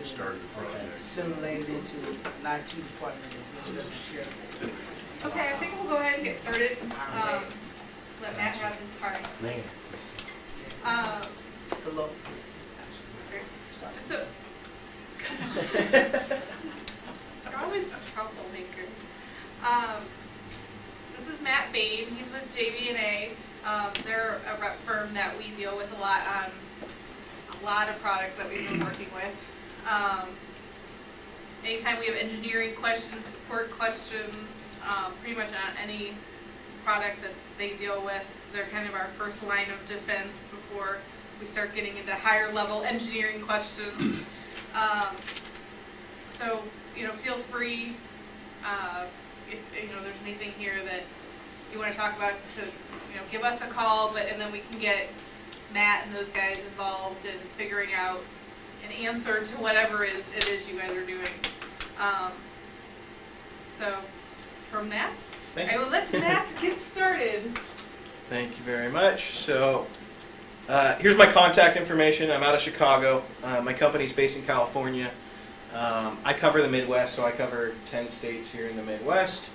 started the project. assimilated into an IT department that doesn't share. Okay, I think we'll go ahead and get started. Let Matt have his time. Man. The local. Just so, you're always a troublemaker. This is Matt Bain. He's with JB&A. They're a rep firm that we deal with a lot on a lot of products that we've been working with. Anytime we have engineering questions, support questions, pretty much on any product that they deal with, they're kind of our first line of defense before we start getting into higher level engineering questions. So, feel free, if there's anything here that you want to talk about, to give us a call, and then we can get Matt and those guys involved in figuring out an answer to whatever it is you guys are doing. So, from Matt, I will let Matt get started. Thank you very much. So, here's my contact information. I'm out of Chicago. My company's based in California. I cover the Midwest, so I cover 10 states here in the Midwest.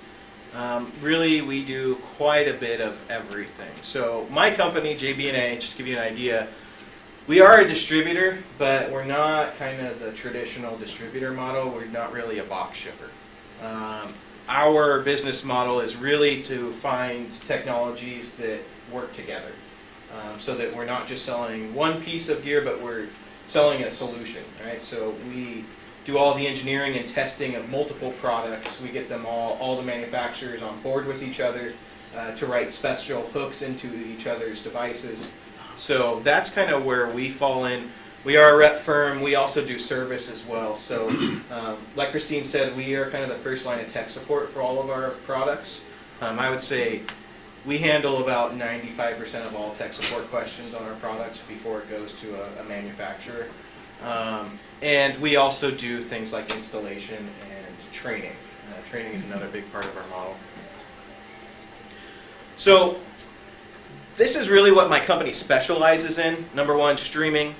Really, we do quite a bit of everything. So my company, JB&A, just to give you an idea, we are a distributor, but we're not kind of the traditional distributor model. We're not really a box shipper. Our business model is really to find technologies that work together, so that we're not just selling one piece of gear, but we're selling a solution, right? So we do all the engineering and testing of multiple products. We get them all the manufacturers on board with each other to write special hooks into each other's devices. So that's kind of where we fall in. We are a rep firm. We also do service as well. So like Christine said, we are kind of the first line of tech support for all of our products. I would say we handle about 95% of all tech support questions on our products before it goes to a manufacturer. And we also do things like installation and training. Training is another big part of our model. So this is really what my company specializes in. Number one, streaming.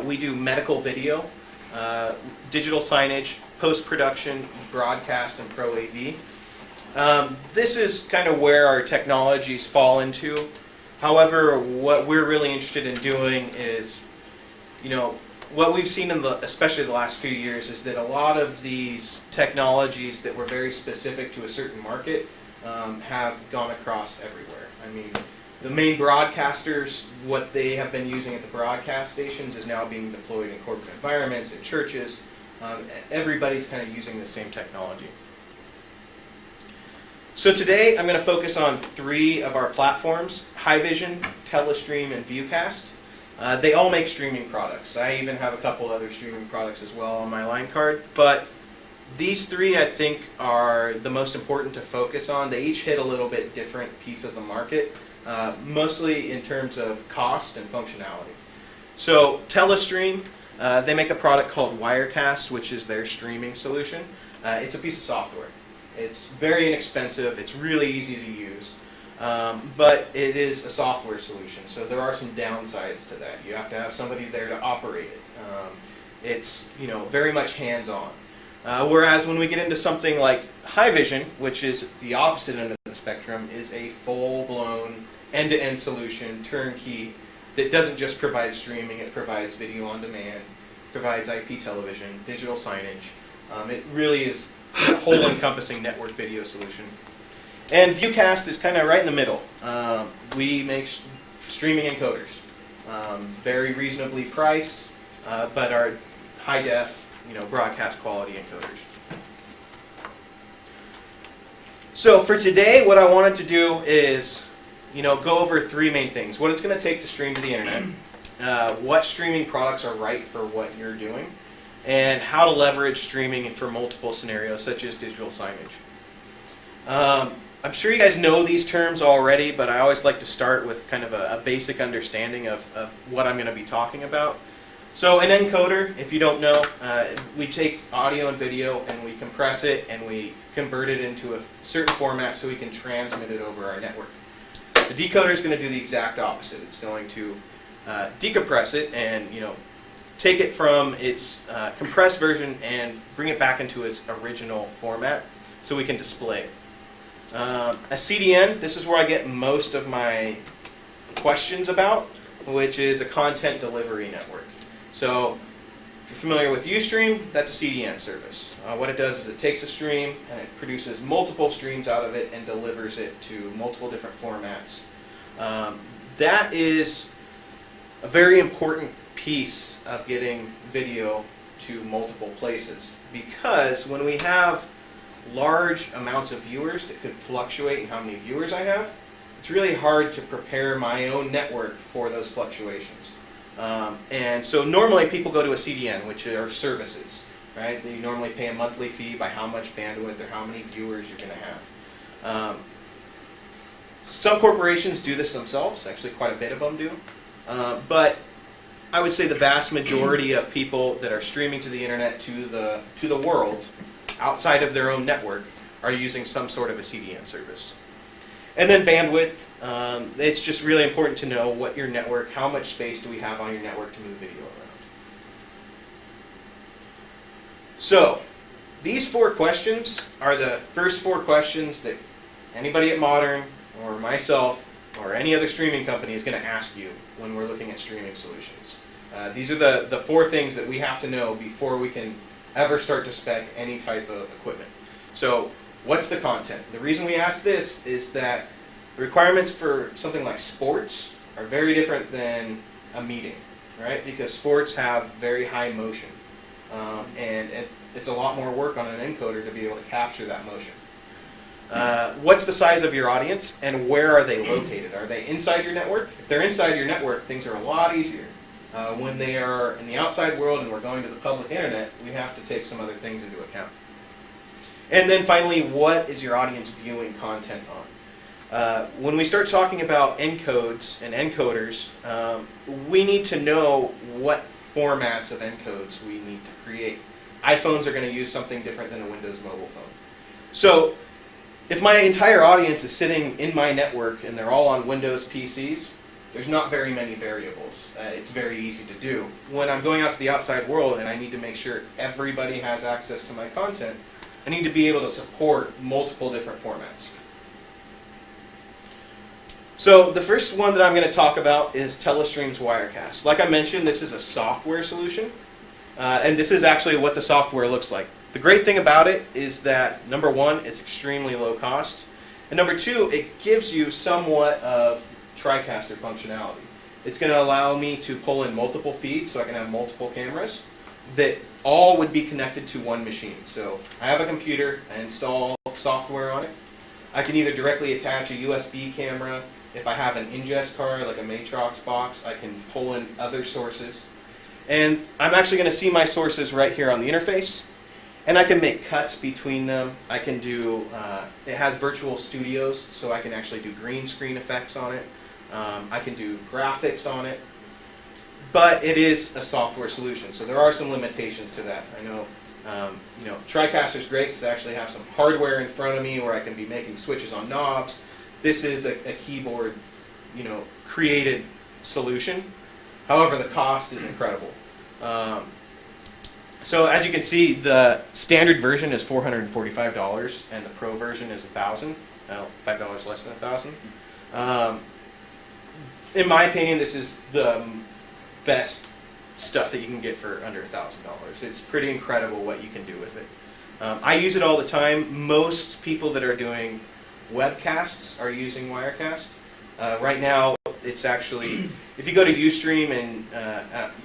We do medical video, digital signage, post-production, broadcast, and pro AV. This is kind of where our technologies fall into. However, what we're really interested in doing is, what we've seen especially the last few years, is that a lot of these technologies that were very specific to a certain market have gone across everywhere. I mean, the main broadcasters, what they have been using at the broadcast stations is now being deployed in corporate environments, in churches. Everybody's kind of using the same technology. So today I'm going to focus on 3 of our platforms: HiVision, Telestream, and Viewcast. They all make streaming products. I even have a couple other streaming products as well on my line card. But these 3, I think, are the most important to focus on. They each hit a little bit different piece of the market, mostly in terms of cost and functionality. So Telestream, they make a product called Wirecast, which is their streaming solution. It's a piece of software. It's very inexpensive. It's really easy to use. But it is a software solution, so there are some downsides to that. You have to have somebody there to operate it. It's very much hands-on. Whereas when we get into something like HiVision, which is the opposite end of the spectrum, is a full-blown end-to-end solution, turnkey, that doesn't just provide streaming. It provides video on demand, provides IP television, digital signage. It really is a whole-encompassing network video solution. And Viewcast is kind of right in the middle. We make streaming encoders, very reasonably priced, but are high-def, broadcast quality encoders. So for today, what I wanted to do is, go over 3 main things: what it's going to take to stream to the internet, what streaming products are right for what you're doing, and how to leverage streaming for multiple scenarios, such as digital signage. I'm sure you guys know these terms already, but I always like to start with kind of a basic understanding of what I'm going to be talking about. So an encoder, if you don't know, we take audio and video and we compress it and we convert it into a certain format so we can transmit it over our network. The decoder is going to do the exact opposite. It's going to decompress it and take it from its compressed version and bring it back into its original format so we can display it. A CDN, this is where I get most of my questions about, which is a content delivery network. So if you're familiar with Ustream, that's a CDN service. What it does is it takes a stream and it produces multiple streams out of it and delivers it to multiple different formats. That is a very important piece of getting video to multiple places, because when we have large amounts of viewers that could fluctuate in how many viewers I have, it's really hard to prepare my own network for those fluctuations. And so normally people go to a CDN, which are services, right? You normally pay a monthly fee by how much bandwidth or how many viewers you're going to have. Some corporations do this themselves, actually quite a bit of them do. But I would say the vast majority of people that are streaming to the internet to the world outside of their own network are using some sort of a CDN service. And then bandwidth, it's just really important to know what your network, how much space do we have on your network to move video around. So, these 4 questions are the first 4 questions that anybody at Modern or myself or any other streaming company is going to ask you when we're looking at streaming solutions. These are the 4 things that we have to know before we can ever start to spec any type of equipment. So, what's the content? The reason we ask this is that the requirements for something like sports are very different than a meeting, right? Because sports have very high motion, and it's a lot more work on an encoder to be able to capture that motion. What's the size of your audience, and where are they located? Are they inside your network? If they're inside your network, things are a lot easier. When they are in the outside world and we're going to the public internet, we have to take some other things into account. And then finally, what is your audience viewing content on? When we start talking about encodes and encoders, we need to know what formats of encodes we need to create. iPhones are going to use something different than a Windows mobile phone. So if my entire audience is sitting in my network and they're all on Windows PCs, there's not very many variables. It's very easy to do. When I'm going out to the outside world and I need to make sure everybody has access to my content, I need to be able to support multiple different formats. So the first one that I'm going to talk about is Telestream's Wirecast. Like I mentioned, this is a software solution, and this is actually what the software looks like. The great thing about it is that, number one, it's extremely low cost, and number two, it gives you somewhat of TriCaster functionality. It's going to allow me to pull in multiple feeds, so I can have multiple cameras that all would be connected to one machine. So I have a computer, I install software on it. I can either directly attach a USB camera. If I have an ingest card, like a Matrox box, I can pull in other sources. And I'm actually going to see my sources right here on the interface. And I can make cuts between them. I can do, it has virtual studios, so I can actually do green screen effects on it. I can do graphics on it. But it is a software solution, so there are some limitations to that. I know, TriCaster's great because I actually have some hardware in front of me where I can be making switches on knobs. This is a keyboard, created solution. However, the cost is incredible. So as you can see, the standard version is $445, and the Pro version is $1,000. $5 less than $1,000. In my opinion, this is the best stuff that you can get for under $1,000. It's pretty incredible what you can do with it. I use it all the time. Most people that are doing webcasts are using Wirecast. Right now, it's actually, if you go to Ustream, and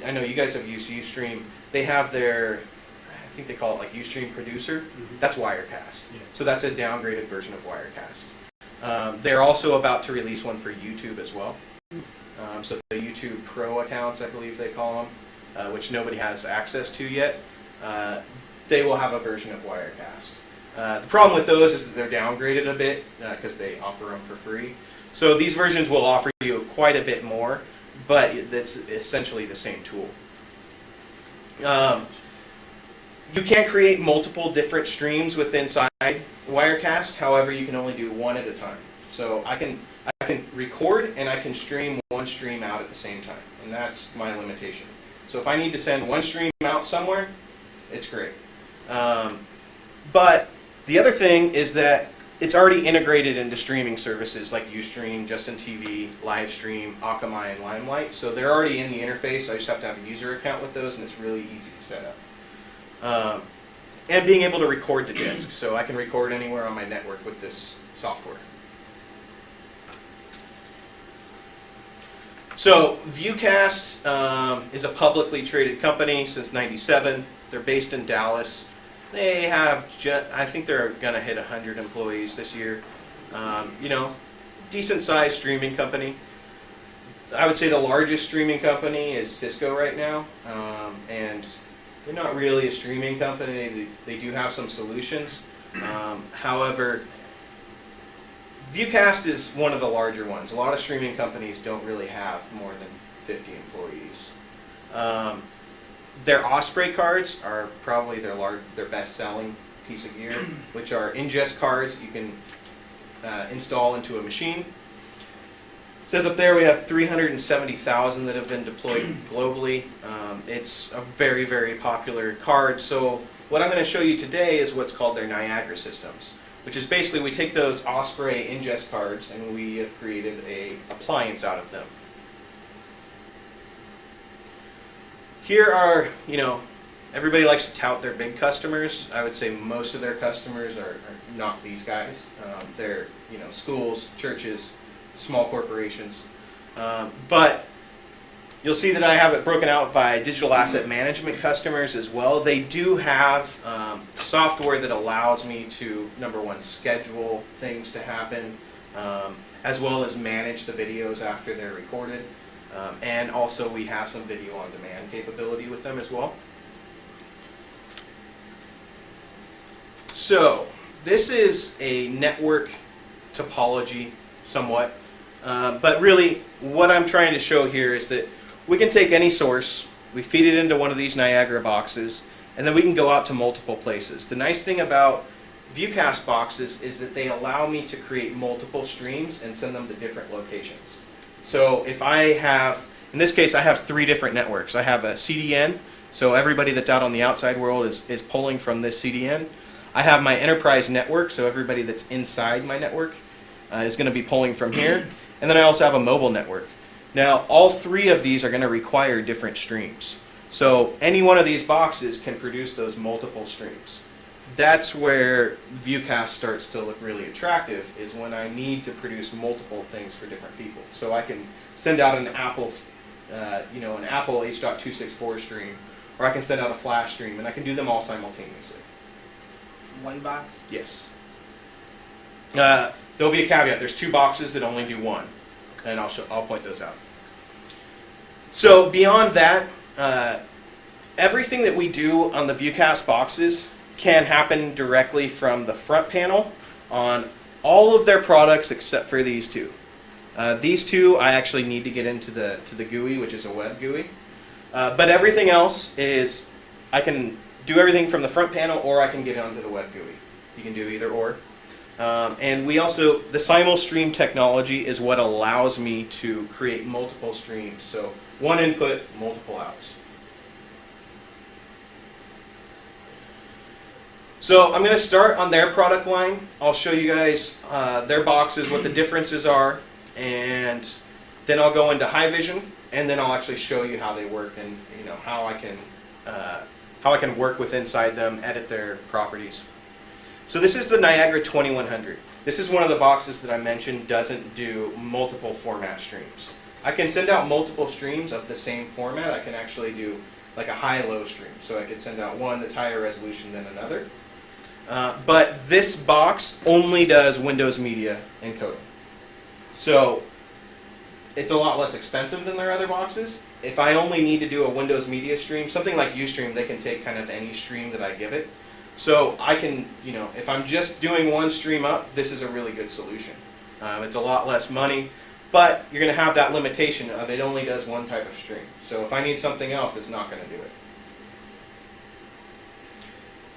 I know you guys have used Ustream, they have their, I think they call it like Ustream Producer. Mm-hmm. That's Wirecast. Yeah. So that's a downgraded version of Wirecast. They're also about to release one for YouTube as well. So the YouTube Pro accounts, I believe they call them, which nobody has access to yet, they will have a version of Wirecast. The problem with those is that they're downgraded a bit because they offer them for free. So these versions will offer you quite a bit more, but it's essentially the same tool. You can create multiple different streams within Wirecast. However, you can only do one at a time. So I can record and I can stream one stream out at the same time, and that's my limitation. So if I need to send one stream out somewhere, it's great. But the other thing is that it's already integrated into streaming services like Ustream, Justin TV, Livestream, Akamai, and Limelight. So they're already in the interface. I just have to have a user account with those, and it's really easy to set up. And being able to record to disk. So I can record anywhere on my network with this software. So Viewcast is a publicly traded company since '97. They're based in Dallas. They have, I think they're going to hit 100 employees this year. You know, decent-sized streaming company. I would say the largest streaming company is Cisco right now, and they're not really a streaming company. They do have some solutions. However, Viewcast is one of the larger ones. A lot of streaming companies don't really have more than 50 employees. Their Osprey cards are probably their best-selling piece of gear, which are ingest cards you can install into a machine. It says up there we have 370,000 that have been deployed globally. It's a very, very popular card. So what I'm going to show you today is what's called their Niagara systems, which is basically we take those Osprey ingest cards and we have created an appliance out of them. Here are, you know, everybody likes to tout their big customers. I would say most of their customers are not these guys. They're, you know, schools, churches, small corporations. But you'll see that I have it broken out by digital asset management customers as well. They do have software that allows me to, number one, schedule things to happen, as well as manage the videos after they're recorded. And also we have some video on demand capability with them as well. So this is a network topology somewhat, but really what I'm trying to show here is that we can take any source, we feed it into one of these Niagara boxes, and then we can go out to multiple places. The nice thing about Viewcast boxes is that they allow me to create multiple streams and send them to different locations. So if I have, in this case I have 3 different networks. I have a CDN, so everybody that's out on the outside world is pulling from this CDN. I have my enterprise network, so everybody that's inside my network is going to be pulling from here. And then I also have a mobile network. Now all 3 of these are going to require different streams. So any one of these boxes can produce those multiple streams. That's where Viewcast starts to look really attractive, is when I need to produce multiple things for different people. So I can send out an Apple, an Apple H.264 stream, or I can send out a Flash stream, and I can do them all simultaneously. One box? Yes. There'll be a caveat. There's 2 boxes that only do one, and I'll point those out. So beyond that, everything that we do on the Viewcast boxes can happen directly from the front panel on all of their products except for these 2. These 2 I actually need to get into the GUI, which is a web GUI. But everything else is, I can do everything from the front panel, or I can get onto the web GUI. You can do either or. And we also, the simul-stream technology is what allows me to create multiple streams. So one input, multiple outs. So I'm going to start on their product line. I'll show you guys their boxes, what the differences are, and then I'll go into High Vision, and then I'll actually show you how they work and how I can work with inside them, edit their properties. So this is the Niagara 2100. This is one of the boxes that I mentioned doesn't do multiple format streams. I can send out multiple streams of the same format. I can actually do like a high-low stream. So I could send out one that's higher resolution than another. But this box only does Windows Media encoding. So it's a lot less expensive than their other boxes. If I only need to do a Windows Media stream, something like Ustream, they can take kind of any stream that I give it. So I can, if I'm just doing one stream up, this is a really good solution. It's a lot less money, but you're going to have that limitation of it only does one type of stream. So if I need something else, it's not going to do it.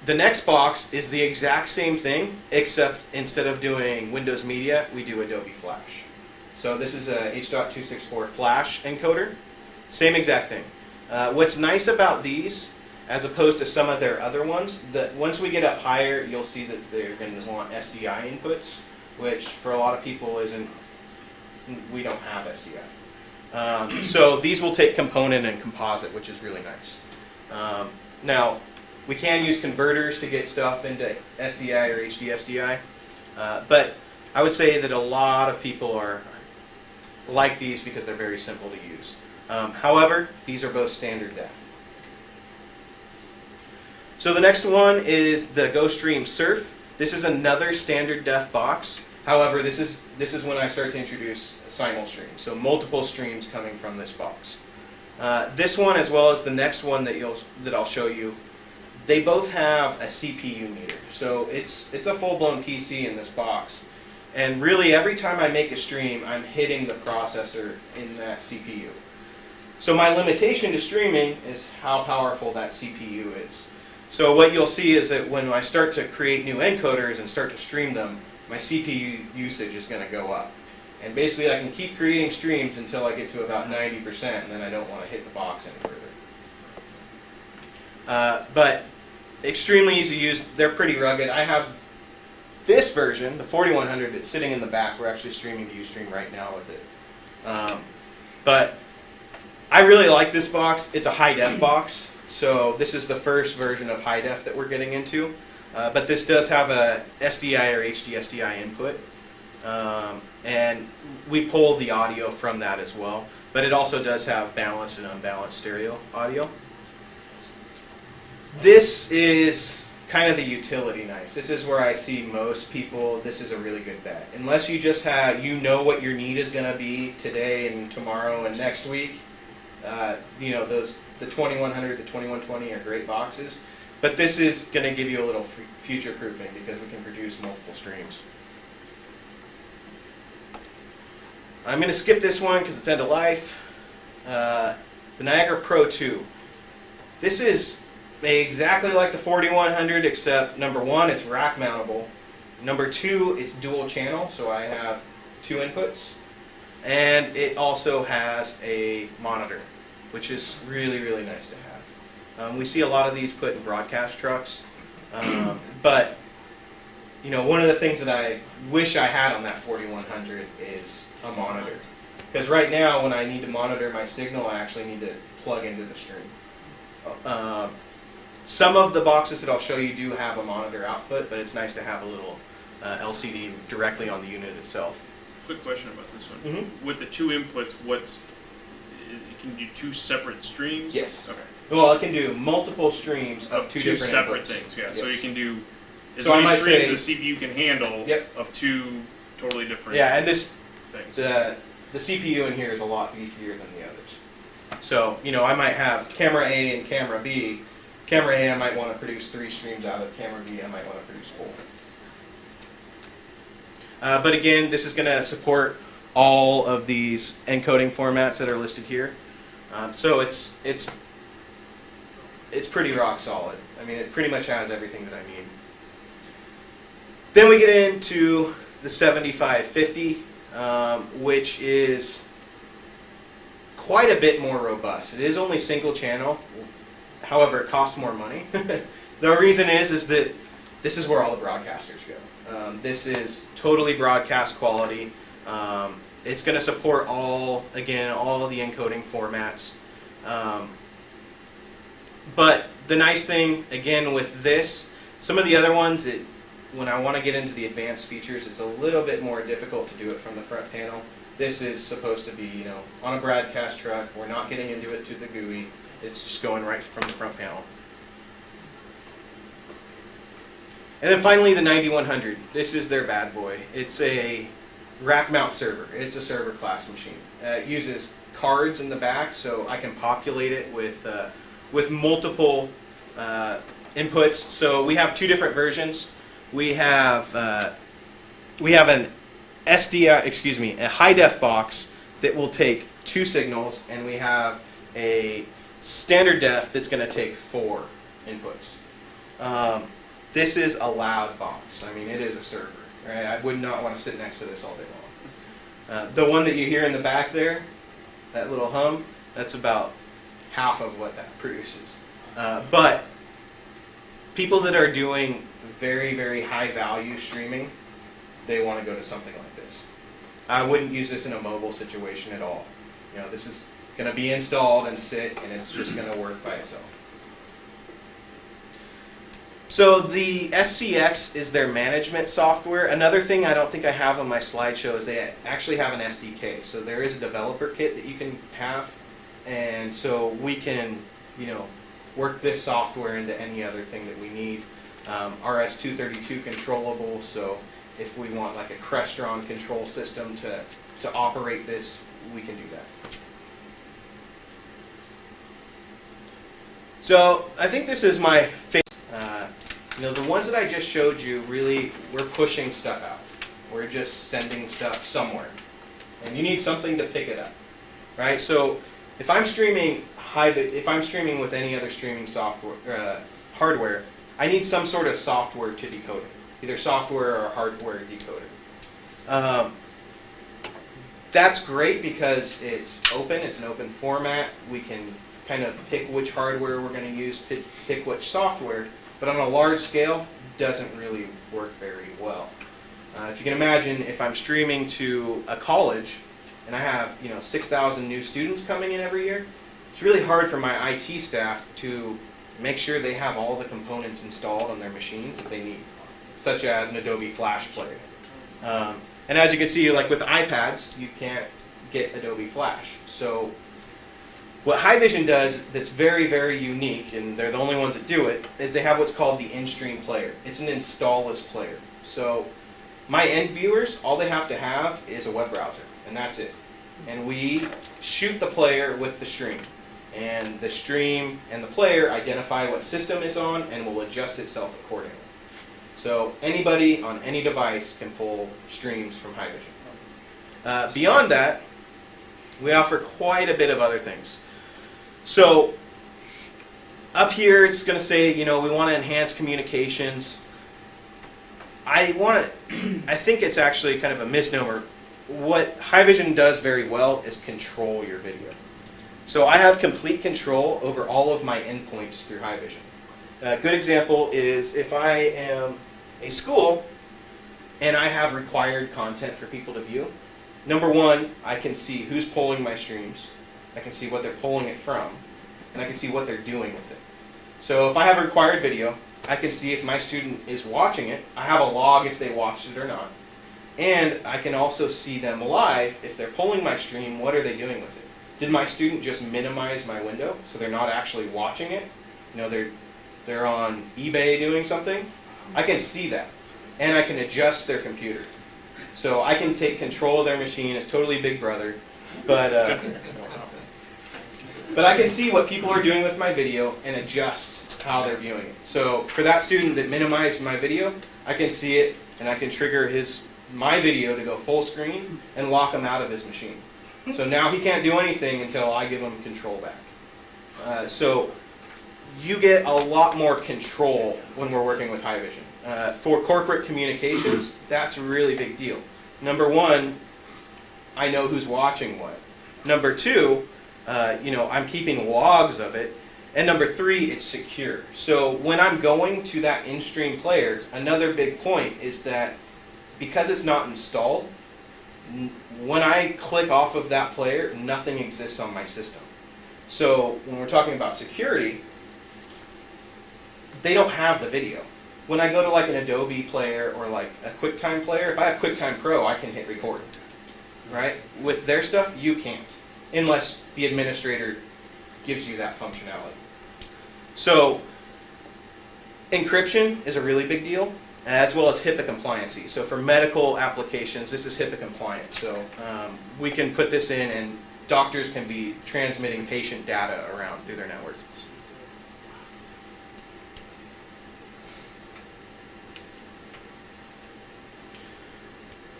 The next box is the exact same thing, except instead of doing Windows Media, we do Adobe Flash. So this is a H.264 Flash encoder. Same exact thing. What's nice about these, as opposed to some of their other ones, that once we get up higher, you'll see that they're going to want SDI inputs, which for a lot of people isn't, we don't have SDI. So these will take component and composite, which is really nice. Now, we can use converters to get stuff into SDI or HDSDI, but I would say that a lot of people are like these because they're very simple to use. However, these are both standard def. So the next one is the GoStream Surf. This is another standard def box. However, this is when I start to introduce simul streams, so multiple streams coming from this box. This one, as well as the next one that I'll show you, they both have a CPU meter. So it's a full-blown PC in this box. And really, every time I make a stream, I'm hitting the processor in that CPU. So my limitation to streaming is how powerful that CPU is. So what you'll see is that when I start to create new encoders and start to stream them, my CPU usage is going to go up. And basically I can keep creating streams until I get to about 90%, and then I don't want to hit the box any further. But extremely easy to use. They're pretty rugged. I have this version, the 4100, that's sitting in the back. We're actually streaming to Ustream right now with it. But I really like this box. It's a high def box. So this is the first version of high def that we're getting into. But this does have a SDI or HDSDI input. And we pull the audio from that as well. But it also does have balanced and unbalanced stereo audio. This is kind of the utility knife. This is where I see most people, this is a really good bet. Unless you just have, you know what your need is going to be today and tomorrow and next week. You know, the 2100, the 2120 are great boxes. But this is going to give you a little future proofing because we can produce multiple streams. I'm going to skip this one because it's end of life. The Niagara Pro 2. This is exactly like the 4100, except number one, it's rack mountable. Number two, it's dual channel, so I have two inputs. And it also has a monitor, which is really, really nice to have. We see a lot of these put in broadcast trucks. But, you know, one of the things that I wish I had on that 4100 is a monitor. Because right now, when I need to monitor my signal, I actually need to plug into the stream. Some of the boxes that I'll show you do have a monitor output, but it's nice to have a little LCD directly on the unit itself. Quick question about this one. Mm-hmm. With the two inputs, can you do two separate streams? Yes. Okay. Well, it can do multiple streams of two different separate inputs. things. Yeah. Yes. So you can do as So I many might streams say- as the CPU can handle. Yep. Of two totally different. Yeah, and this things. the CPU in here is a lot beefier than the others. So, you know, I might have camera A and camera B. Camera A, I might want to produce 3 streams out of. Camera B, I might want to produce 4. But again, this is going to support all of these encoding formats that are listed here. So it's pretty rock solid. I mean, it pretty much has everything that I need. Then we get into the 7550, which is quite a bit more robust. It is only single channel. However, it costs more money. The reason is that this is where all the broadcasters go. This is totally broadcast quality. It's going to support all of the encoding formats. But the nice thing, again, with this, some of the other ones, when I want to get into the advanced features, it's a little bit more difficult to do it from the front panel. This is supposed to be, you know, on a broadcast truck. We're not getting into it to the GUI. It's just going right from the front panel. And then finally the 9100. This is their bad boy. It's a rack mount server. It's a server class machine. It uses cards in the back, so I can populate it with multiple inputs. So we have 2 different versions. We have an a high def box that will take 2 signals, and we have a standard def that's going to take 4 inputs. This is a loud box. I mean, it is a server. Right? I would not want to sit next to this all day long. The one that you hear in the back there, that little hum, that's about half of what that produces. But people that are doing very, very high value streaming, they want to go to something like this. I wouldn't use this in a mobile situation at all. You know, this is going to be installed and sit, and it's just going to work by itself. So the SCX is their management software. Another thing I don't think I have on my slideshow is they actually have an SDK. So there is a developer kit that you can have, and so we can, you know, work this software into any other thing that we need. RS-232 controllable, so if we want like a Crestron control system to operate this, we can do that. So I think this is my favorite. You know, the ones that I just showed you, really, we're pushing stuff out. We're just sending stuff somewhere. And you need something to pick it up, right? So if I'm streaming with any other streaming software, hardware, I need some sort of software to decode it, either software or hardware decoder. That's great because it's open, it's an open format. We can kind of pick which hardware we're going to use, pick which software, but on a large scale, doesn't really work very well. If you can imagine, if I'm streaming to a college and I have 6,000 new students coming in every year, it's really hard for my IT staff to make sure they have all the components installed on their machines that they need, such as an Adobe Flash player. And as you can see, like with iPads, you can't get Adobe Flash. So what Haivision does that's very, very unique, and they're the only ones that do it, is they have what's called the in-stream player. It's an install-less player. So my end viewers, all they have to have is a web browser, and that's it. And we shoot the player with the stream. And the stream and the player identify what system it's on and will adjust itself accordingly. So anybody on any device can pull streams from Haivision. Beyond that, we offer quite a bit of other things. So up here it's going to say, we want to enhance communications. I think it's actually kind of a misnomer. What Haivision does very well is control your video. So I have complete control over all of my endpoints through Haivision. A good example is if I am a school and I have required content for people to view. Number one, I can see who's pulling my streams. I can see what they're pulling it from, and I can see what they're doing with it. So if I have a required video, I can see if my student is watching it. I have a log if they watched it or not. And I can also see them live. If they're pulling my stream, what are they doing with it? Did my student just minimize my window so they're not actually watching it? They're on eBay doing something. I can see that, and I can adjust their computer. So I can take control of their machine. It's totally Big Brother, but I can see what people are doing with my video and adjust how they're viewing it. So for that student that minimized my video, I can see it, and I can trigger my video to go full screen and lock him out of his machine. So now he can't do anything until I give him control back. So you get a lot more control when we're working with Haivision. For corporate communications, that's a really big deal. Number one, I know who's watching what. Number two, I'm keeping logs of it. And number three, it's secure. So when I'm going to that in-stream player, another big point is that because it's not installed, when I click off of that player, nothing exists on my system. So when we're talking about security, they don't have the video. When I go to like an Adobe player or like a QuickTime player, if I have QuickTime Pro, I can hit record. Right? With their stuff, you can't, unless the administrator gives you that functionality. So encryption is a really big deal, as well as HIPAA compliancy. So for medical applications, this is HIPAA compliant. So we can put this in, and doctors can be transmitting patient data around through their networks.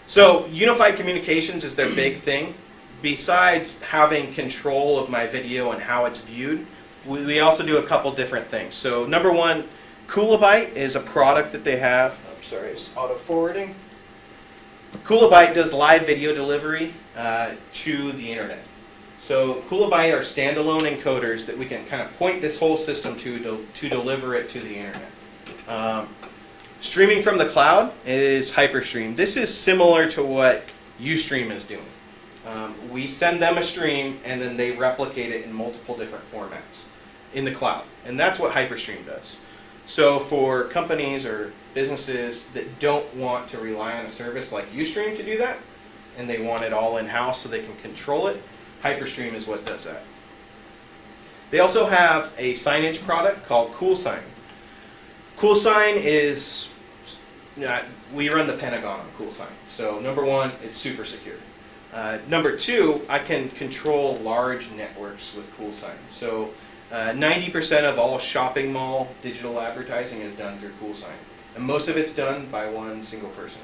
So unified communications is their big thing. Besides having control of my video and how it's viewed, we also do a couple different things. So number one, Coolabyte is a product that they have. I'm sorry, it's auto forwarding. Coolabyte does live video delivery to the internet. So Coolabyte are standalone encoders that we can kind of point this whole system to deliver it to the internet. Streaming from the cloud is Hyperstream. This is similar to what Ustream is doing. We send them a stream and then they replicate it in multiple different formats in the cloud. And that's what Hyperstream does. So for companies or businesses that don't want to rely on a service like Ustream to do that, and they want it all in-house so they can control it, Hyperstream is what does that. They also have a signage product called CoolSign. CoolSign is, we run the Pentagon on CoolSign. So number one, it's super secure. Number two, I can control large networks with CoolSign. So 90% of all shopping mall digital advertising is done through CoolSign. And most of it's done by one single person.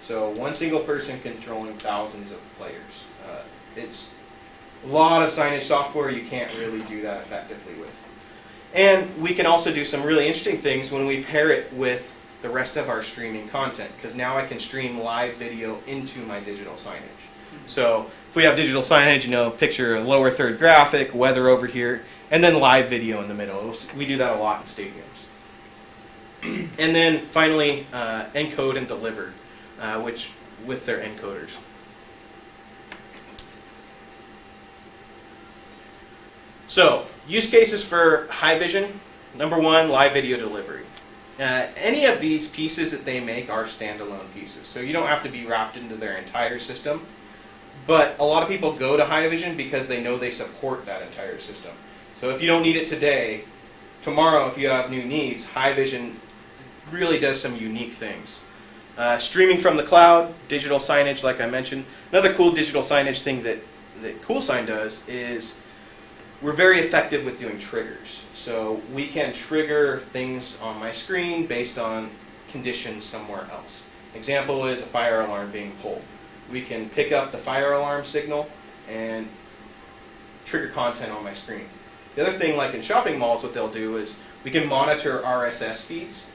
So one single person controlling thousands of players. It's a lot of signage software you can't really do that effectively with. And we can also do some really interesting things when we pair it with the rest of our streaming content, because now I can stream live video into my digital signage. So if we have digital signage, you know, picture a lower third graphic, weather over here, and then live video in the middle. We do that a lot in stadiums. And then finally, encode and deliver, which with their encoders. So, use cases for high vision. Number one, live video delivery. Any of these pieces that they make are standalone pieces, so you don't have to be wrapped into their entire system. But a lot of people go to high vision because they know they support that entire system. So if you don't need it today, tomorrow if you have new needs, high vision really does some unique things. Streaming from the cloud, digital signage like I mentioned. Another cool digital signage thing that CoolSign does is we're very effective with doing triggers. So we can trigger things on my screen based on conditions somewhere else. Example is a fire alarm being pulled. We can pick up the fire alarm signal and trigger content on my screen. The other thing, like in shopping malls, what they'll do is we can monitor RSS feeds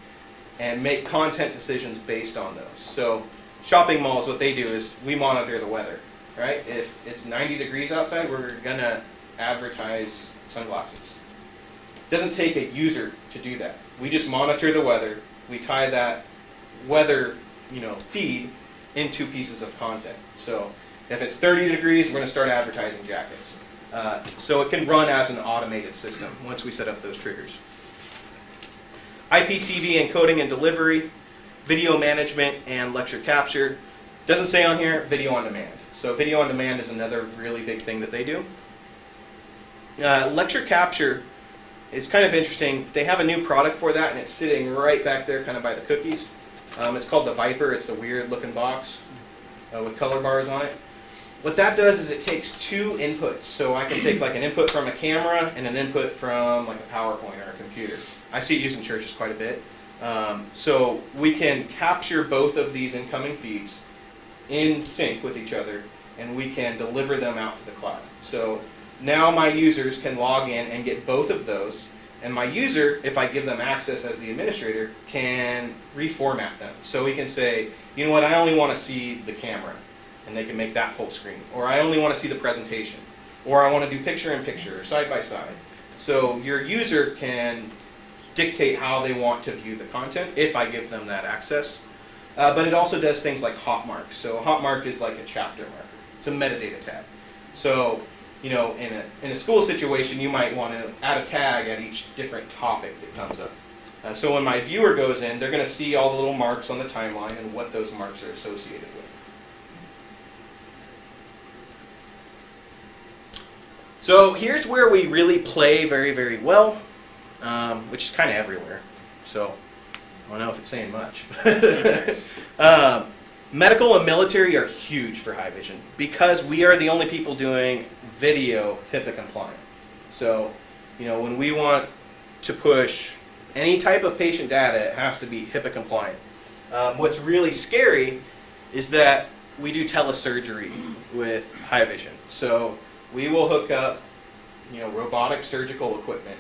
and make content decisions based on those. So shopping malls, what they do is we monitor the weather, right? If it's 90 degrees outside, we're going to advertise sunglasses. It doesn't take a user to do that. We just monitor the weather. We tie that weather, feed into pieces of content. So if it's 30 degrees, we're going to start advertising jackets. So it can run as an automated system once we set up those triggers. IPTV encoding and delivery, video management, and lecture capture. Doesn't say on here, video on demand. So video on demand is another really big thing that they do. Lecture capture is kind of interesting. They have a new product for that, and it's sitting right back there kind of by the cookies. It's called the Viper. It's a weird looking box with color bars on it. What that does is it takes two inputs. So I can take like an input from a camera and an input from like a PowerPoint or a computer. I see it used in churches quite a bit. So we can capture both of these incoming feeds in sync with each other, and we can deliver them out to the cloud. So now my users can log in and get both of those, and my user, if I give them access as the administrator, can reformat them. So we can say, you know what, I only want to see the camera, and they can make that full screen. Or I only want to see the presentation. Or I want to do picture-in-picture, or side-by-side. So your user can dictate how they want to view the content if I give them that access. But it also does things like hot marks. So a hot mark is like a chapter marker. It's a metadata tag. So in a school situation, you might want to add a tag at each different topic that comes up. So when my viewer goes in, they're going to see all the little marks on the timeline and what those marks are associated with. So here's where we really play very, very well, which is kind of everywhere. So I don't know if it's saying much. Medical and military are huge for high vision because we are the only people doing video HIPAA compliant. So, when we want to push any type of patient data, it has to be HIPAA compliant. What's really scary is that we do telesurgery with high vision. So we will hook up, robotic surgical equipment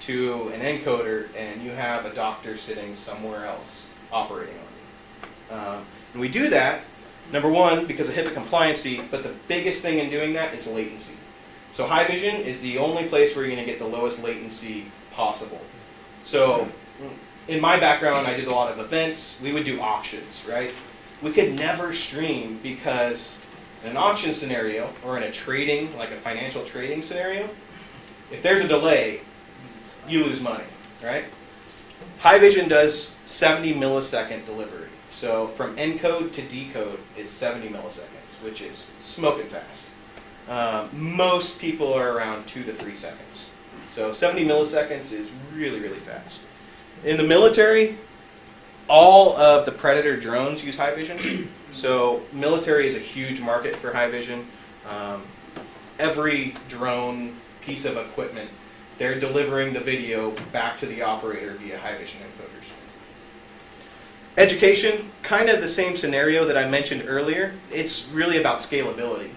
to an encoder, and you have a doctor sitting somewhere else operating on you. And we do that, number one, because of HIPAA compliancy, but the biggest thing in doing that is latency. So high vision is the only place where you're going to get the lowest latency possible. So in my background, I did a lot of events. We would do auctions, right? We could never stream because in an auction scenario or in a trading, like a financial trading scenario, if there's a delay, you lose money, right? High vision does 70 millisecond delivery. So from encode to decode is 70 milliseconds, which is smoking fast. Most people are around 2 to 3 seconds. So 70 milliseconds is really, really fast. In the military, all of the Predator drones use high vision. So military is a huge market for high vision. Every drone piece of equipment, they're delivering the video back to the operator via high vision encoders. Education, kind of the same scenario that I mentioned earlier. It's really about scalability.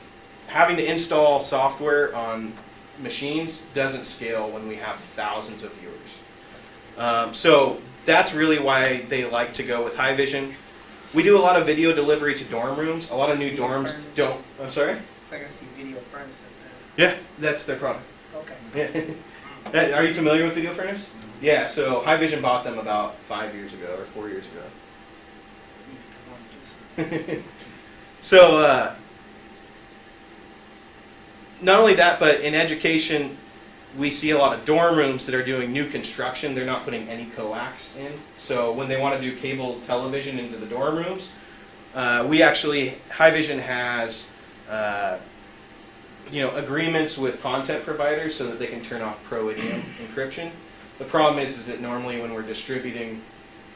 Having to install software on machines doesn't scale when we have thousands of viewers. So that's really why they like to go with high vision. We do a lot of video delivery to dorm rooms. A lot of new dorms don't. I'm sorry? I can see video furnace up there. Yeah, that's their product. Okay. Yeah. Are you familiar with Video Furnace? Yeah, so High Vision bought them about 5 years ago or 4 years ago. So, not only that, but in education, we see a lot of dorm rooms that are doing new construction. They're not putting any coax in. So when they want to do cable television into the dorm rooms, High Vision has agreements with content providers so that they can turn off pro idiom encryption. The problem is that normally when we're distributing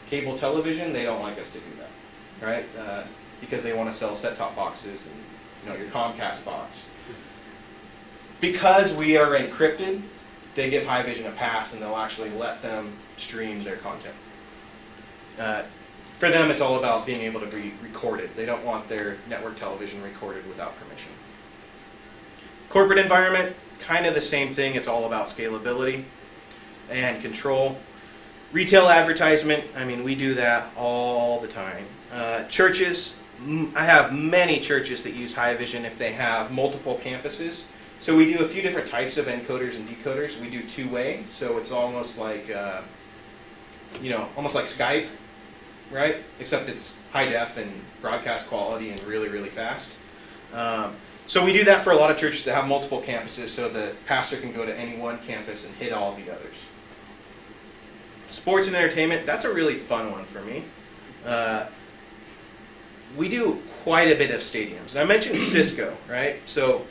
cable television, they don't like us to do that, right? Because they want to sell set-top boxes and your Comcast box. Because we are encrypted, they give High Vision a pass and they'll actually let them stream their content. For them, it's all about being able to be recorded. They don't want their network television recorded without permission. Corporate environment, kind of the same thing. It's all about scalability and control. Retail advertisement, I mean, we do that all the time. Churches, I have many churches that use High Vision if they have multiple campuses. So we do a few different types of encoders and decoders. We do two-way, so it's almost like, almost like Skype, right? Except it's high def and broadcast quality and really, really fast. So we do that for a lot of churches that have multiple campuses, so the pastor can go to any one campus and hit all the others. Sports and entertainment, that's a really fun one for me. We do quite a bit of stadiums. And I mentioned Cisco, right? So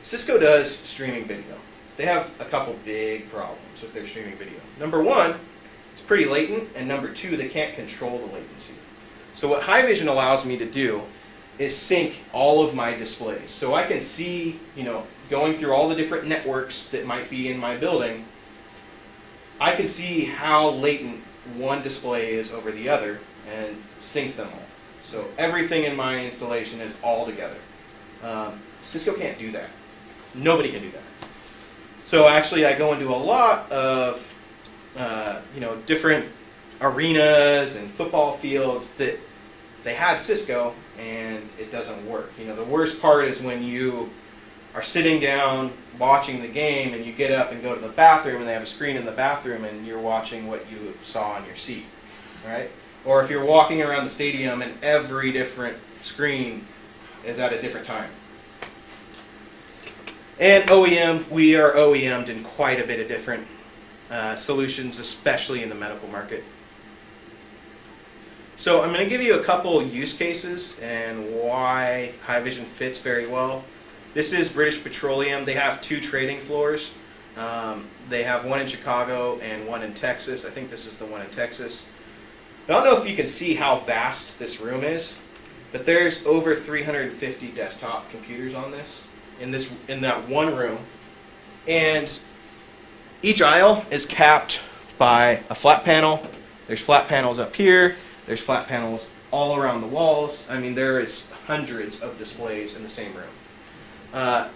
Cisco does streaming video. They have a couple big problems with their streaming video. Number one, it's pretty latent, and number two, they can't control the latency. So what High Vision allows me to do is sync all of my displays. So I can see, going through all the different networks that might be in my building, I can see how latent one display is over the other and sync them all. So everything in my installation is all together. Cisco can't do that. Nobody can do that. So actually I go into a lot of different arenas and football fields that they had Cisco and it doesn't work. The worst part is when you are sitting down watching the game and you get up and go to the bathroom and they have a screen in the bathroom and you're watching what you saw on your seat, right? Or if you're walking around the stadium and every different screen is at a different time. And OEM, we are OEM'd in quite a bit of different solutions, especially in the medical market. So I'm going to give you a couple use cases and why High Vision fits very well. This is British Petroleum. They have 2 trading floors. They have one in Chicago and one in Texas. I think this is the one in Texas. I don't know if you can see how vast this room is, but there's over 350 desktop computers on this in that one room. And each aisle is capped by a flat panel. There's flat panels up here. There's flat panels all around the walls. I mean, there is hundreds of displays in the same room.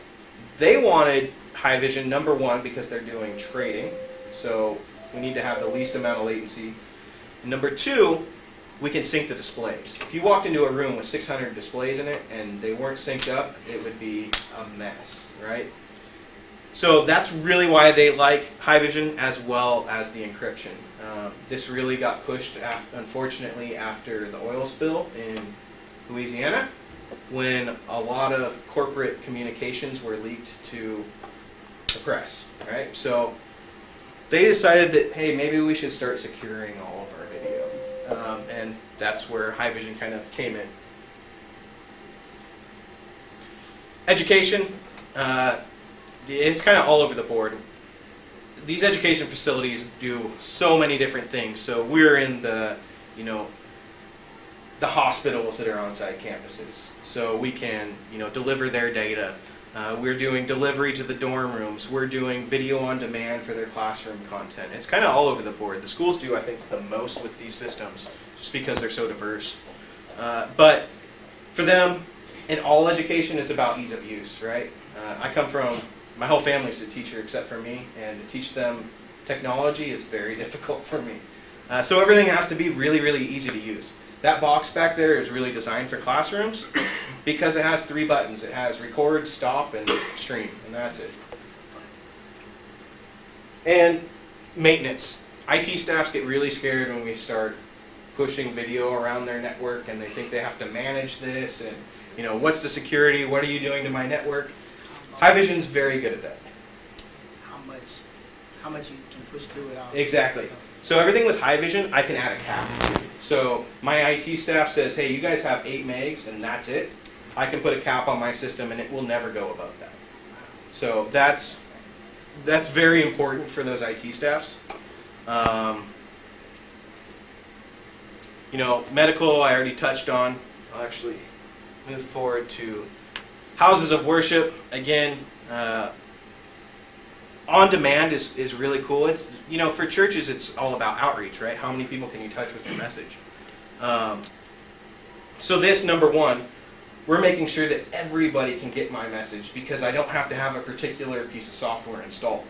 They wanted High Vision, number one, because they're doing trading. So we need to have the least amount of latency. Number two, we can sync the displays. If you walked into a room with 600 displays in it and they weren't synced up, it would be a mess, right? So that's really why they like Haivision as well as the encryption. This really got pushed, unfortunately, after the oil spill in Louisiana, when a lot of corporate communications were leaked to the press, right? So they decided that, hey, maybe we should start securing all of our video. And that's where Haivision kind of came in. Education, it's kind of all over the board. These education facilities do so many different things. So we're in the, the hospitals that are on-site campuses. So we can, deliver their data. We're doing delivery to the dorm rooms. We're doing video on demand for their classroom content. It's kind of all over the board. The schools do, I think, the most with these systems, just because they're so diverse. But for them, in all education, it's about ease of use, right? My whole family's a teacher except for me, and to teach them technology is very difficult for me. So everything has to be really, really easy to use. That box back there is really designed for classrooms because it has 3 buttons. It has record, stop, and stream, and that's it. And maintenance. IT staffs get really scared when we start pushing video around their network, and they think they have to manage this, and what's the security, what are you doing to my network? Haivision's very good at that. How much you can push through it all. Exactly. So everything with Haivision, I can add a cap. So my IT staff says, hey, you guys have 8 megs and that's it. I can put a cap on my system and it will never go above that. So that's very important for those IT staffs. Medical, I already touched on. I'll actually move forward to houses of worship. Again, on demand is really cool. It's for churches, it's all about outreach, right? How many people can you touch with your message? So this, number one, we're making sure that everybody can get my message because I don't have to have a particular piece of software installed.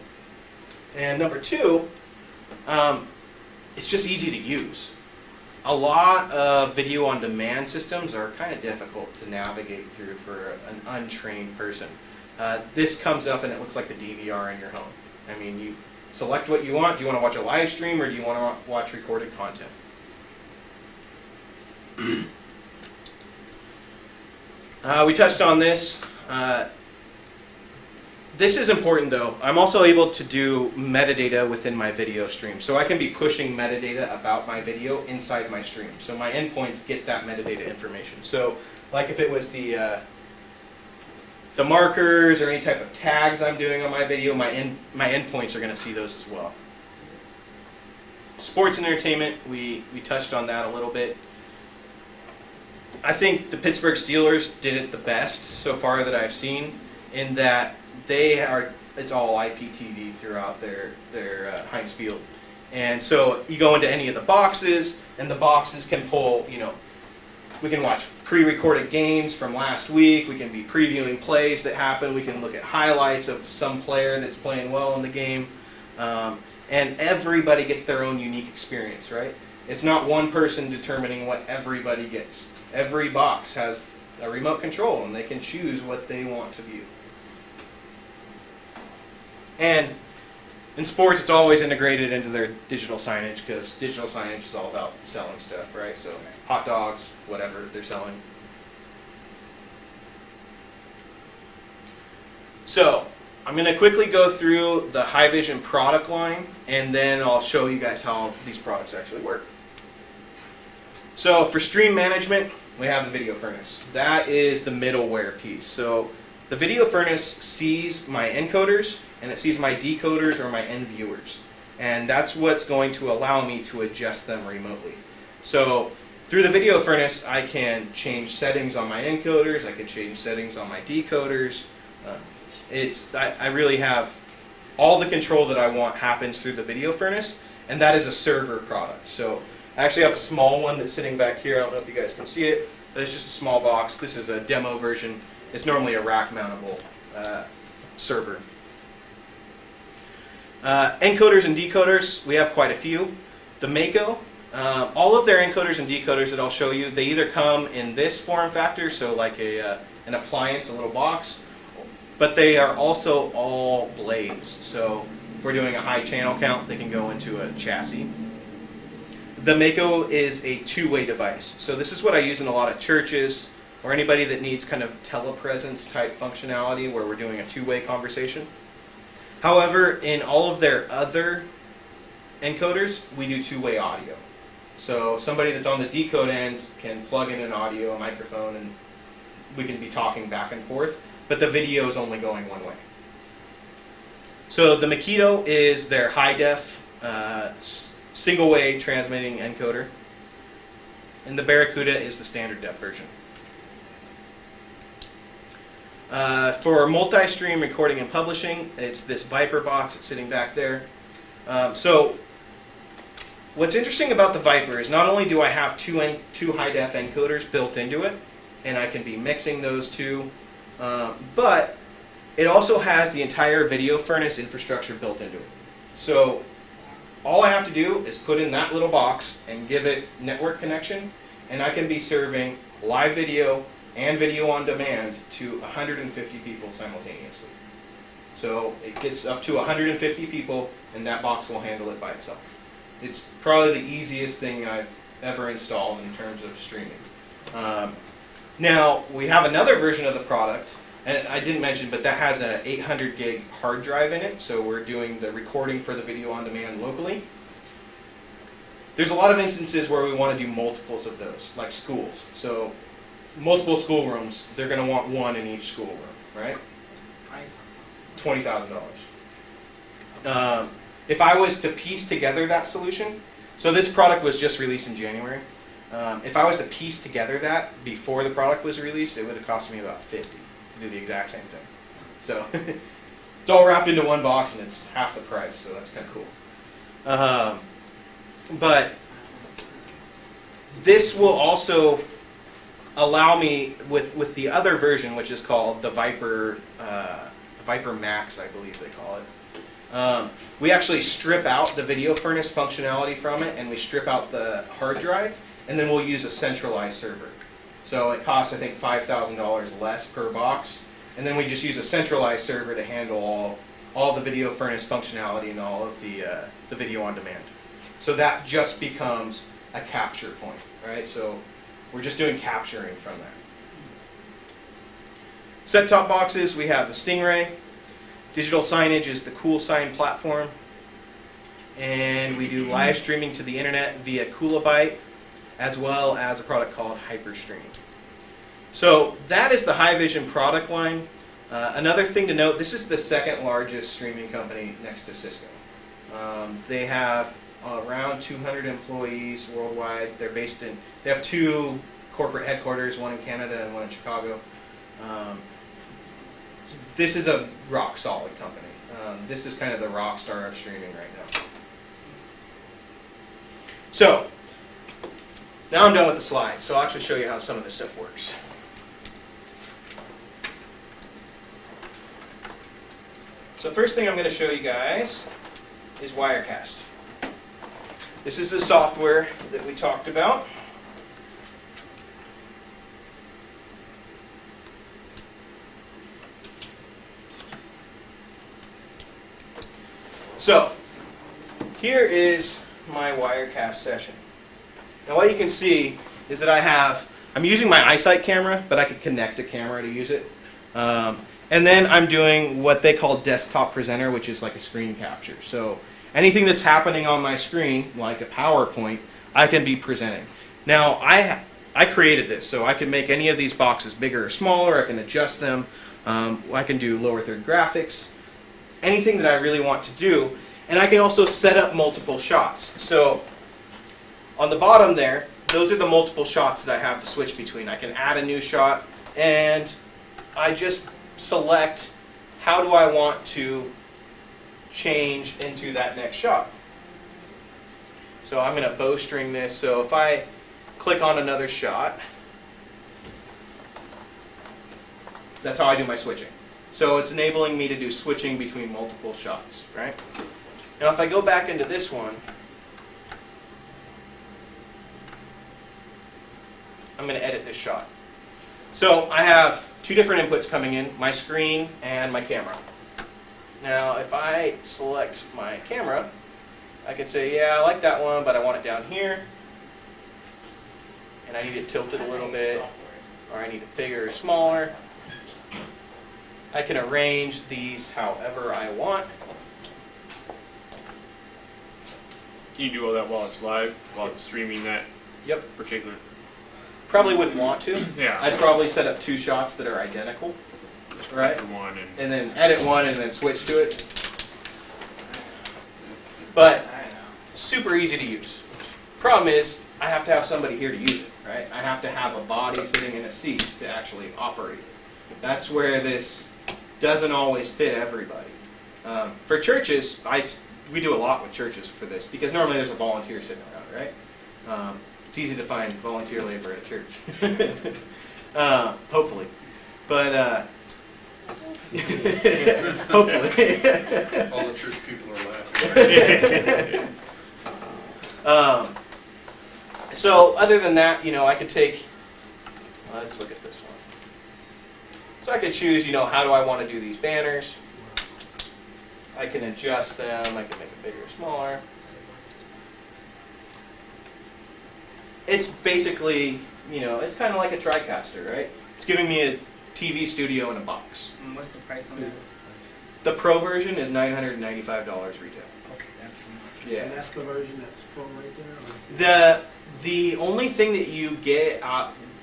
And number two, it's just easy to use. A lot of video on demand systems are kind of difficult to navigate through for an untrained person. This comes up and it looks like the DVR in your home. I mean, you select what you want. Do you want to watch a live stream or do you want to watch recorded content? We touched on this. This is important though. I'm also able to do metadata within my video stream. So I can be pushing metadata about my video inside my stream. So my endpoints get that metadata information. So like if it was the markers or any type of tags I'm doing on my video, my endpoints are going to see those as well. Sports and entertainment, we touched on that a little bit. I think the Pittsburgh Steelers did it the best so far that I've seen, in that it's all IPTV throughout their Heinz Field. And so you go into any of the boxes, and the boxes can pull, we can watch pre-recorded games from last week, we can be previewing plays that happen, we can look at highlights of some player that's playing well in the game, and everybody gets their own unique experience, right? It's not one person determining what everybody gets. Every box has a remote control, and they can choose what they want to view. And in sports, it's always integrated into their digital signage, because digital signage is all about selling stuff, right? So hot dogs, whatever they're selling. So I'm going to quickly go through the Haivision product line, and then I'll show you guys how these products actually work. So for stream management, we have the video furnace. That is the middleware piece. So the video furnace sees my encoders, and it sees my decoders or my end viewers. And that's what's going to allow me to adjust them remotely. So through the video furnace, I can change settings on my encoders, I can change settings on my decoders. I really have all the control that I want happens through the video furnace, and that is a server product. So I actually have a small one that's sitting back here. I don't know if you guys can see it, but it's just a small box. This is a demo version. It's normally a rack mountable server. Encoders and decoders, we have quite a few. The Mako, all of their encoders and decoders that I'll show you, they either come in this form factor, so like an appliance, a little box, but they are also all blades. So if we're doing a high channel count, they can go into a chassis. The Mako is a two-way device. So this is what I use in a lot of churches or anybody that needs kind of telepresence type functionality where we're doing a two-way conversation. However, in all of their other encoders, we do two-way audio. So somebody that's on the decode end can plug in an audio, a microphone, and we can be talking back and forth, but the video is only going one way. So the Makito is their high-def, single-way transmitting encoder, and the Barracuda is the standard def version. For multi-stream recording and publishing, it's this Viper box that's sitting back there. So what's interesting about the Viper is not only do I have two high-def encoders built into it, and I can be mixing those two, but it also has the entire video furnace infrastructure built into it. So all I have to do is put in that little box and give it network connection, and I can be serving live video and video on demand to 150 people simultaneously. So it gets up to 150 people, and that box will handle it by itself. It's probably the easiest thing I've ever installed in terms of streaming. Now, we have another version of the product, and I didn't mention, but that has an 800 gig hard drive in it, so we're doing the recording for the video on demand locally. There's a lot of instances where we want to do multiples of those, like schools. So multiple schoolrooms, they're going to want one in each schoolroom, right? Price or something. $20,000. If I was to piece together that solution, so this product was just released in January. If I was to piece together that before the product was released, it would have cost me about $50 to do the exact same thing. So it's all wrapped into one box, and it's half the price, so that's kind of cool. But this will also allow me, with the other version, which is called the Viper Max, I believe they call it. We actually strip out the video furnace functionality from it, and we strip out the hard drive, and then we'll use a centralized server. So it costs, I think, $5,000 less per box, and then we just use a centralized server to handle all the video furnace functionality and all of the video on demand. So that just becomes a capture point, right? So we're just doing capturing from that. Set-top boxes, we have the Stingray. Digital signage is the Cool Sign platform. And we do live streaming to the internet via Coolabyte, as well as a product called Hyperstream. So that is the Hivision product line. Another thing to note, this is the second largest streaming company next to Cisco. They have around 200 employees worldwide. They have two corporate headquarters, one in Canada and one in Chicago. This is a rock solid company. This is kind of the rock star of streaming right now. So, now I'm done with the slides, so I'll actually show you how some of this stuff works. So first thing I'm going to show you guys is Wirecast. This is the software that we talked about. So, here is my Wirecast session. Now what you can see is that I'm using my iSight camera, but I could connect a camera to use it. And then I'm doing what they call desktop presenter, which is like a screen capture. So anything that's happening on my screen, like a PowerPoint, I can be presenting. Now I created this, so I can make any of these boxes bigger or smaller. I can adjust them. I can do lower third graphics, anything that I really want to do. And I can also set up multiple shots. So on the bottom there, those are the multiple shots that I have to switch between. I can add a new shot, and I just select how do I want to change into that next shot. So I'm going to bowstring this. So if I click on another shot, that's how I do my switching. So it's enabling me to do switching between multiple shots, right? Now if I go back into this one, I'm going to edit this shot. So I have two different inputs coming in, my screen and my camera. Now, if I select my camera, I can say, yeah, I like that one, but I want it down here. And I need it tilted a little bit, or I need it bigger or smaller. I can arrange these however I want. Can you do all that while it's live, while it's streaming that Yep. particular? Probably wouldn't want to. Yeah. I'd probably set up two shots that are identical, right? For one and And then edit one and then switch to it. But super easy to use. Problem is, I have to have somebody here to use it, right? I have to have a body sitting in a seat to actually operate it. That's where this doesn't always fit everybody. For churches, we do a lot with churches for this, because normally there's a volunteer sitting around, right? It's easy to find volunteer labor at a church. Hopefully. But, hopefully. All the church people are laughing. So other than that, I could take, let's look at this one. So I could choose, how do I want to do these banners? I can adjust them, I can make it bigger or smaller. It's basically, it's kind of like a TriCaster, right? It's giving me a TV studio in a box. What's the price on that? The Pro version is $995 retail. Okay, that's the one. Yeah. So that's the version that's Pro right there? Or is it- The only thing that you get,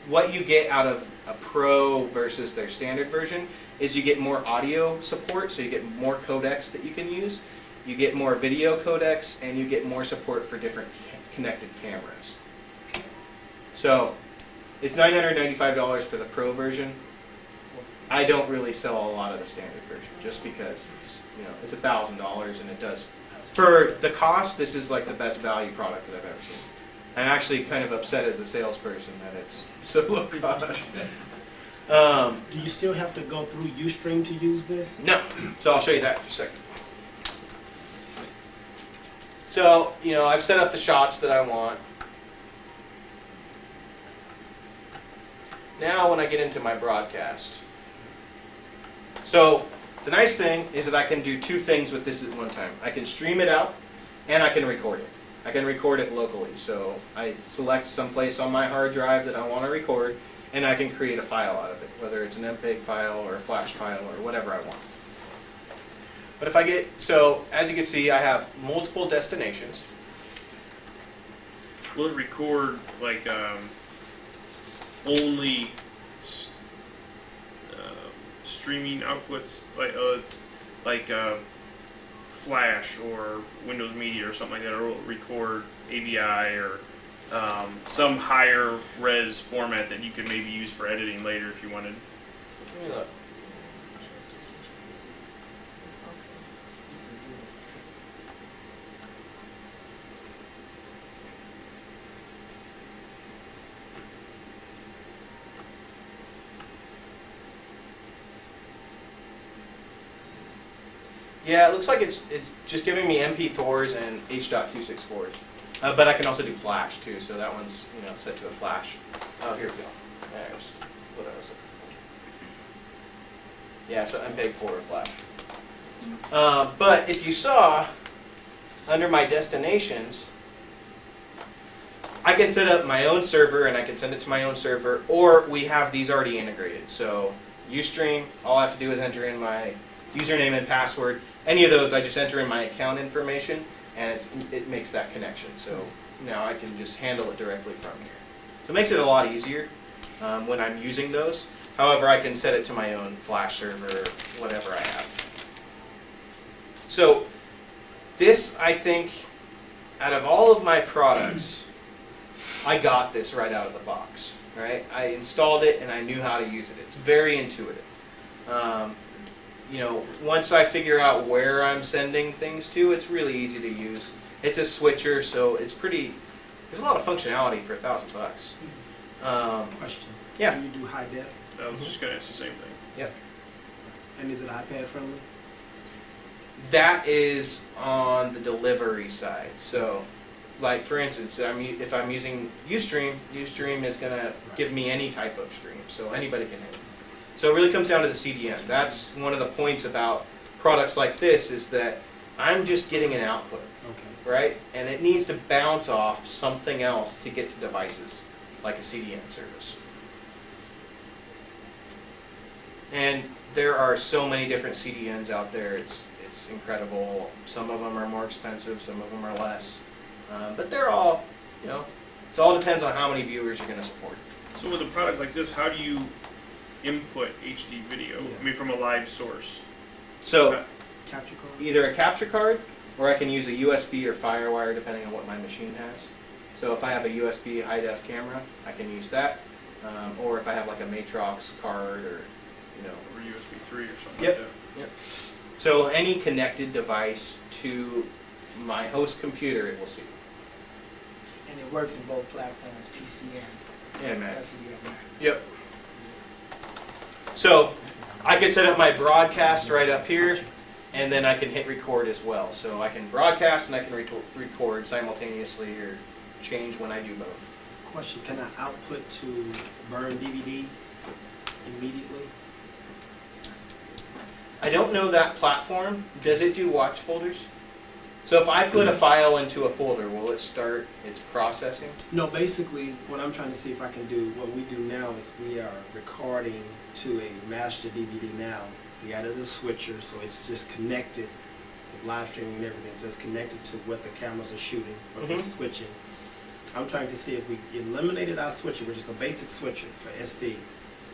what you get out of a Pro versus their standard version is you get more audio support, so you get more codecs that you can use, you get more video codecs, and you get more support for different connected cameras. So it's $995 for the Pro version. I don't really sell a lot of the standard version just because it's $1,000 and it does. For the cost, this is like the best value product that I've ever seen. I'm actually kind of upset as a salesperson that it's so low cost. Do you still have to go through Ustream to use this? No, so I'll show you that in just a second. So, I've set up the shots that I want. Now when I get into my broadcast. So, the nice thing is that I can do two things with this at one time. I can stream it out, and I can record it. I can record it locally. So, I select someplace on my hard drive that I want to record, and I can create a file out of it, whether it's an MPEG file or a Flash file or whatever I want. But if I so as you can see, I have multiple destinations. will it record like only streaming outputs? Like it's like Flash or Windows Media or something like that, or will it record AVI or some higher res format that you could maybe use for editing later if you wanted? Let me look. Yeah, it looks like it's just giving me MP4s and H.264s. But I can also do Flash too, so that one's set to a Flash. Oh, here we go. There's what I was looking for. Yeah, so MPEG-4 or Flash. But if you saw under my destinations, I can set up my own server and I can send it to my own server, or we have these already integrated. So Ustream, all I have to do is enter in my username and password. Any of those, I just enter in my account information, and it makes that connection. So now I can just handle it directly from here. So it makes it a lot easier when I'm using those. However, I can set it to my own Flash server, whatever I have. So this, I think, out of all of my products, I got this right out of the box. Right? I installed it and I knew how to use it. It's very intuitive. Once I figure out where I'm sending things to, it's really easy to use. It's a switcher, so it's pretty. There's a lot of functionality for $1,000. Question. Yeah. Can you do high def? I was just going to ask the same thing. Yep. And is it iPad friendly? That is on the delivery side. So, like for instance, if I'm using Ustream, Ustream is going to give me any type of stream, so anybody can hit it. So it really comes down to the CDN. That's one of the points about products like this is that I'm just getting an output, Okay. right? And it needs to bounce off something else to get to devices, like a CDN service. And there are so many different CDNs out there. It's incredible. Some of them are more expensive, some of them are less. But they're all, you know, it all depends on how many viewers you're going to support. So with a product like this, how do you input HD video? Yeah. I mean, from a live source. So Capture card. either a capture card, or I can use a USB or FireWire depending on what my machine has. So if I have a USB high-def camera, I can use that. Or if I have like a Matrox card or, you know. Or USB 3 or something Yep. like that. Yep. So any connected device to my host computer, it will see. And it works in both platforms, PC and Yeah, Mac. LCD and Mac. Yep. So I can set up my broadcast right up here, and then I can hit record as well. So I can broadcast and I can record simultaneously or change when I do both. Question, can I output to burn DVD immediately? I don't know that platform. Does it do watch folders? So if I put a file into a folder, will it start its processing? No, basically, what I'm trying to see if I can do, what we do now is we are recording to a master DVD now. We added a switcher, so it's just connected with live streaming and everything. So it's connected to what the cameras are shooting, what we're switching. I'm trying to see if we eliminated our switcher, which is a basic switcher for SD,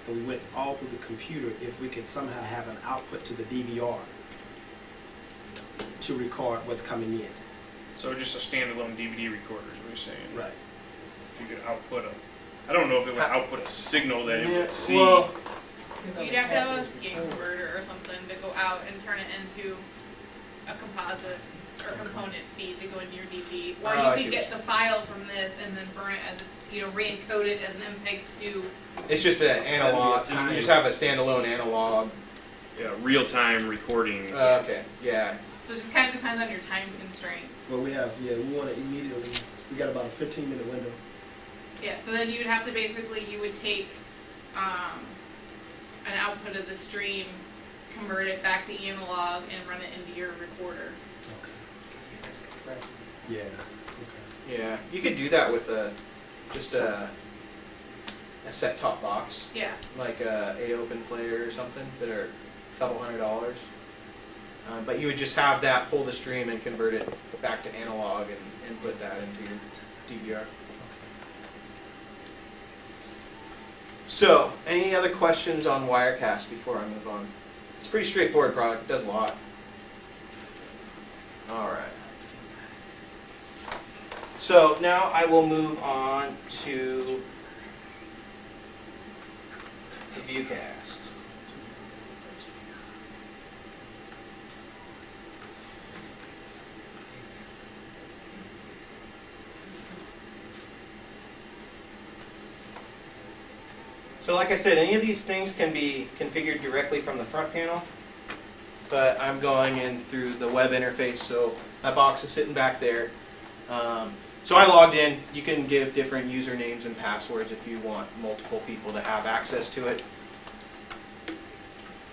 and we went all through the computer, if we could somehow have an output to the DVR to record what's coming in. So just a standalone DVD recorder is what you're saying. Right. If you could output I don't know if it would output a signal that it would see. Well, You'd have to have a scan converter or something to go out and turn it into a composite or component feed to go into your DVD. Or Oh, I you see could what get the file from this and then burn it as, you know, re-encode it as an MPEG-2. it's just an analog. That'd be a You time. just have a standalone analog. Yeah, real-time recording. Okay, yeah. So it just kind of depends on your time constraints. Well, we have, we want it immediately. We got about a 15-minute window. Yeah, so then you would have to basically, you would take an output of the stream, convert it back to analog, and run it into your recorder. Okay. Because yeah, that's compressing. Yeah. Okay. Yeah, you could do that with just a set-top box, Yeah. like a open player or something, that are a couple $100. But you would just have that pull the stream and convert it back to analog and input that into your DVR. So, any other questions on Wirecast before I move on? It's a pretty straightforward product. It does a lot. All right. So now I will move on to the Viewcast. So like I said, any of these things can be configured directly from the front panel, but I'm going in through the web interface, so my box is sitting back there. So I logged in. You can give different usernames and passwords if you want multiple people to have access to it.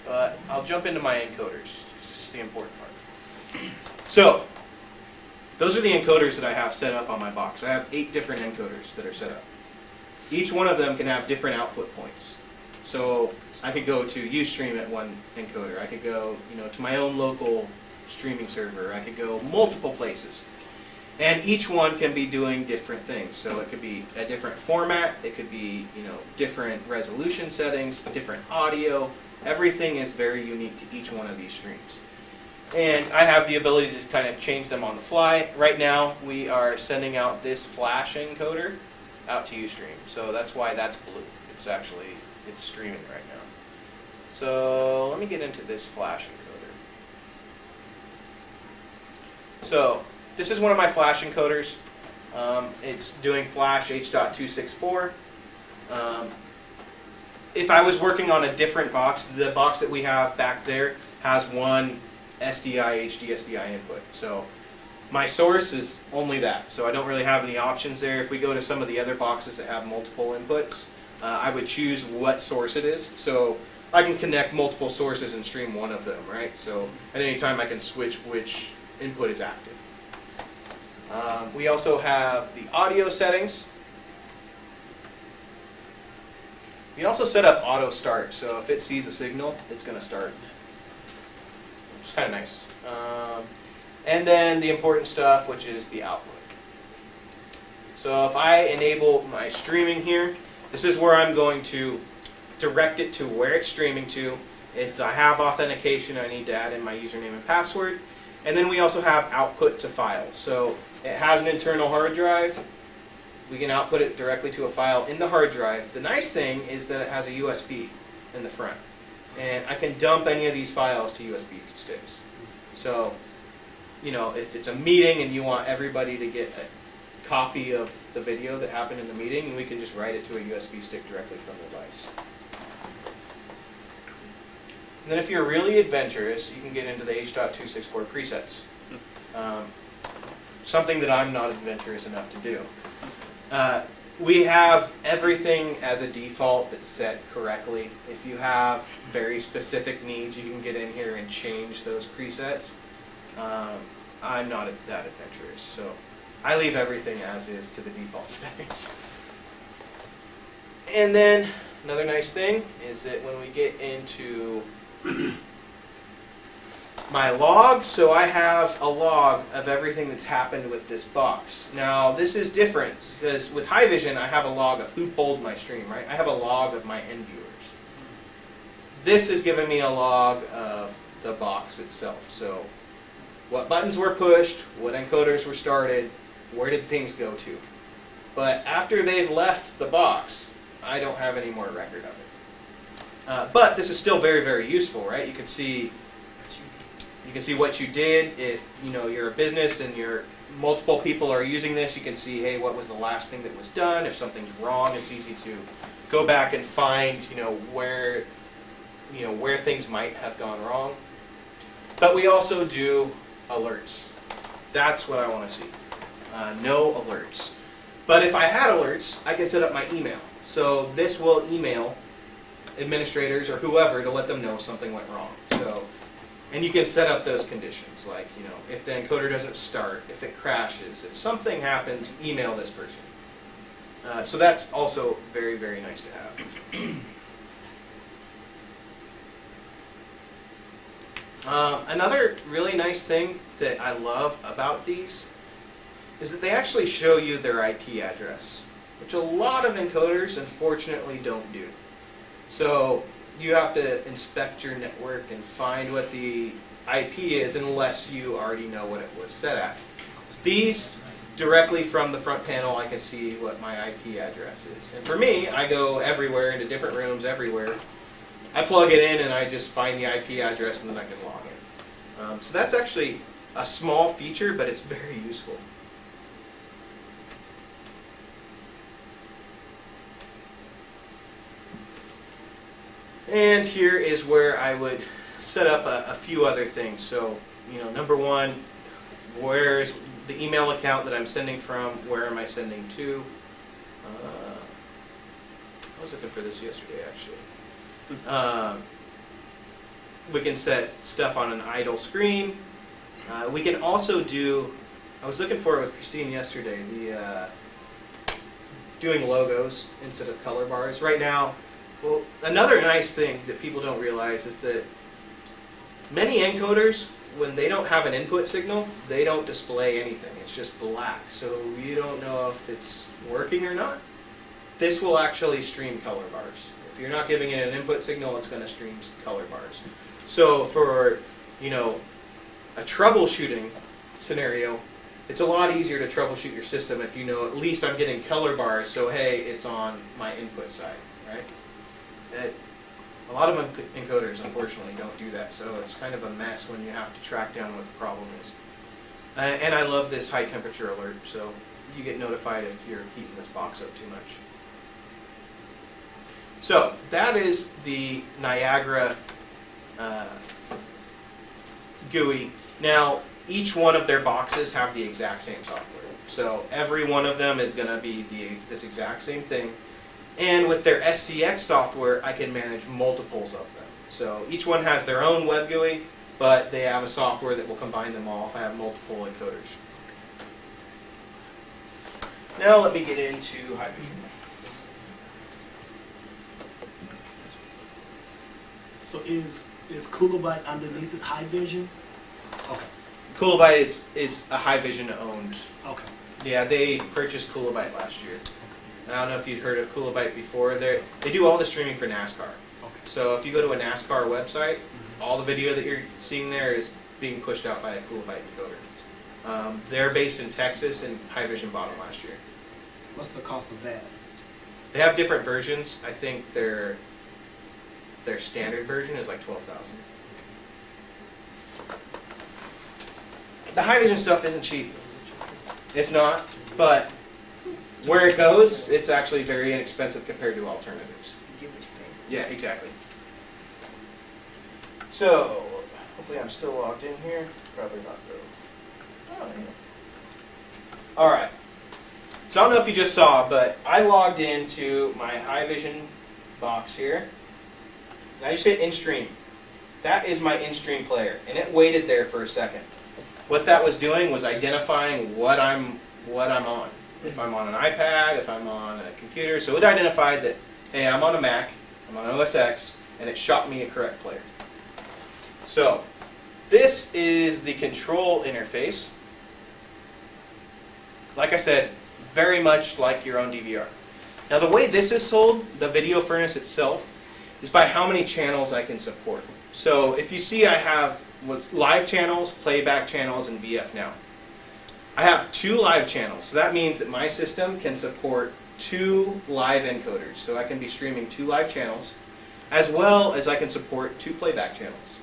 But I'll jump into my encoders. This is the important part. So those are the encoders that I have set up on my box. I have 8 different encoders that are set up. Each one of them can have different output points. So I could go to Ustream at one encoder. I could go, to my own local streaming server. I could go multiple places. And each one can be doing different things. So it could be a different format. It could be, different resolution settings, different audio. Everything is very unique to each one of these streams. And I have the ability to kind of change them on the fly. Right now, we are sending out this flash encoder out to Ustream. So that's why that's blue. It's streaming right now. So let me get into this flash encoder. So this is one of my flash encoders. It's doing flash H.264. If I was working on a different box, the box that we have back there has one SDI, HDSDI input. So my source is only that, so I don't really have any options there. If we go to some of the other boxes that have multiple inputs, I would choose what source it is. So I can connect multiple sources and stream one of them, right? So at any time I can switch which input is active. We also have the audio settings. You can also set up auto start, so if it sees a signal, it's going to start. Which is kind of nice. And then the important stuff, which is the output. So if I enable my streaming here, this is where I'm going to direct it to where it's streaming to. If I have authentication, I need to add in my username and password. And then we also have output to file. So it has an internal hard drive. We can output it directly to a file in the hard drive. The nice thing is that it has a USB in the front. And I can dump any of these files to USB sticks. So, you know, if it's a meeting and you want everybody to get a copy of the video that happened in the meeting, we can just write it to a USB stick directly from the device. And then if you're really adventurous, you can get into the H.264 presets. Something that I'm not adventurous enough to do. We have everything as a default that's set correctly. If you have very specific needs, you can get in here and change those presets. I'm not that adventurous, so I leave everything as is to the default settings. And then another nice thing is that when we get into my log, so I have a log of everything that's happened with this box. Now this is different because with High Vision I have a log of who pulled my stream, right? I have a log of my end viewers. This is giving me a log of the box itself. So what buttons were pushed, what encoders were started, where did things go to. But after they've left the box, I don't have any more record of it. But this is still very, very useful, right? You can see what you did. If you know you're a business and multiple people are using this, you can see, hey, what was the last thing that was done? If something's wrong, it's easy to go back and find, where things might have gone wrong. But we also do alerts. That's what I want to see. No alerts. But if I had alerts, I can set up my email. So this will email administrators or whoever to let them know something went wrong. And you can set up those conditions, like, if the encoder doesn't start, if it crashes, if something happens, email this person. So that's also very, very nice to have. Another really nice thing that I love about these is that they actually show you their IP address, which a lot of encoders unfortunately don't do. So you have to inspect your network and find what the IP is unless you already know what it was set at. These, directly from the front panel, I can see what my IP address is. And for me, I go everywhere, into different rooms, everywhere. I plug it in and I just find the IP address and then I can log in. So that's actually a small feature, but it's very useful. And here is where I would set up a few other things. So, number one, where's the email account that I'm sending from? Where am I sending to? I was looking for this yesterday, actually. We can set stuff on an idle screen. We can also do, I was looking for it with Christine yesterday, the doing logos instead of color bars. Right now, well, another nice thing that people don't realize is that many encoders, when they don't have an input signal, they don't display anything. It's just black. So you don't know if it's working or not. This will actually stream color bars. If you're not giving it an input signal, it's going to stream color bars. So for, a troubleshooting scenario, it's a lot easier to troubleshoot your system if you know at least I'm getting color bars, so hey, it's on my input side, right? A lot of encoders, unfortunately, don't do that, so it's kind of a mess when you have to track down what the problem is. And I love this high temperature alert, so you get notified if you're heating this box up too much. So that is the Niagara GUI. Now, each one of their boxes have the exact same software. So every one of them is going to be this exact same thing. And with their SCX software, I can manage multiples of them. So each one has their own web GUI, but they have a software that will combine them all if I have multiple encoders. Now let me get into High Vision. So is Kilobyte underneath it High Vision? Okay. Kilobyte is a High Vision owned. Okay. Yeah, they purchased Kilobyte last year. I don't know if you'd heard of Kilobyte before. They do all the streaming for NASCAR. Okay. So if you go to a NASCAR website, all the video that you're seeing there is being pushed out by a Kilobyte encoder. They're based in Texas, and High Vision bought them last year. What's the cost of that? They have different versions. I think their standard version is like $12,000. The High Vision stuff isn't cheap. It's not, but where it goes, it's actually very inexpensive compared to alternatives. You get what you pay for. Yeah, exactly. So, hopefully I'm still logged in here. Probably not though. Oh, yeah. All right. So I don't know if you just saw, but I logged into my High Vision box here. And I just hit in-stream. That is my in-stream player, and it waited there for a second. What that was doing was identifying what I'm on. If I'm on an iPad, if I'm on a computer. So it identified that, hey, I'm on a Mac, I'm on OS X, and it shot me a correct player. So this is the control interface. Like I said, very much like your own DVR. Now the way this is sold, the video furnace itself, is by how many channels I can support. So if you see, I have what's live channels, playback channels, and VF now. I have 2 live channels, so that means that my system can support 2 live encoders. So I can be streaming 2 live channels, as well as I can support 2 playback channels.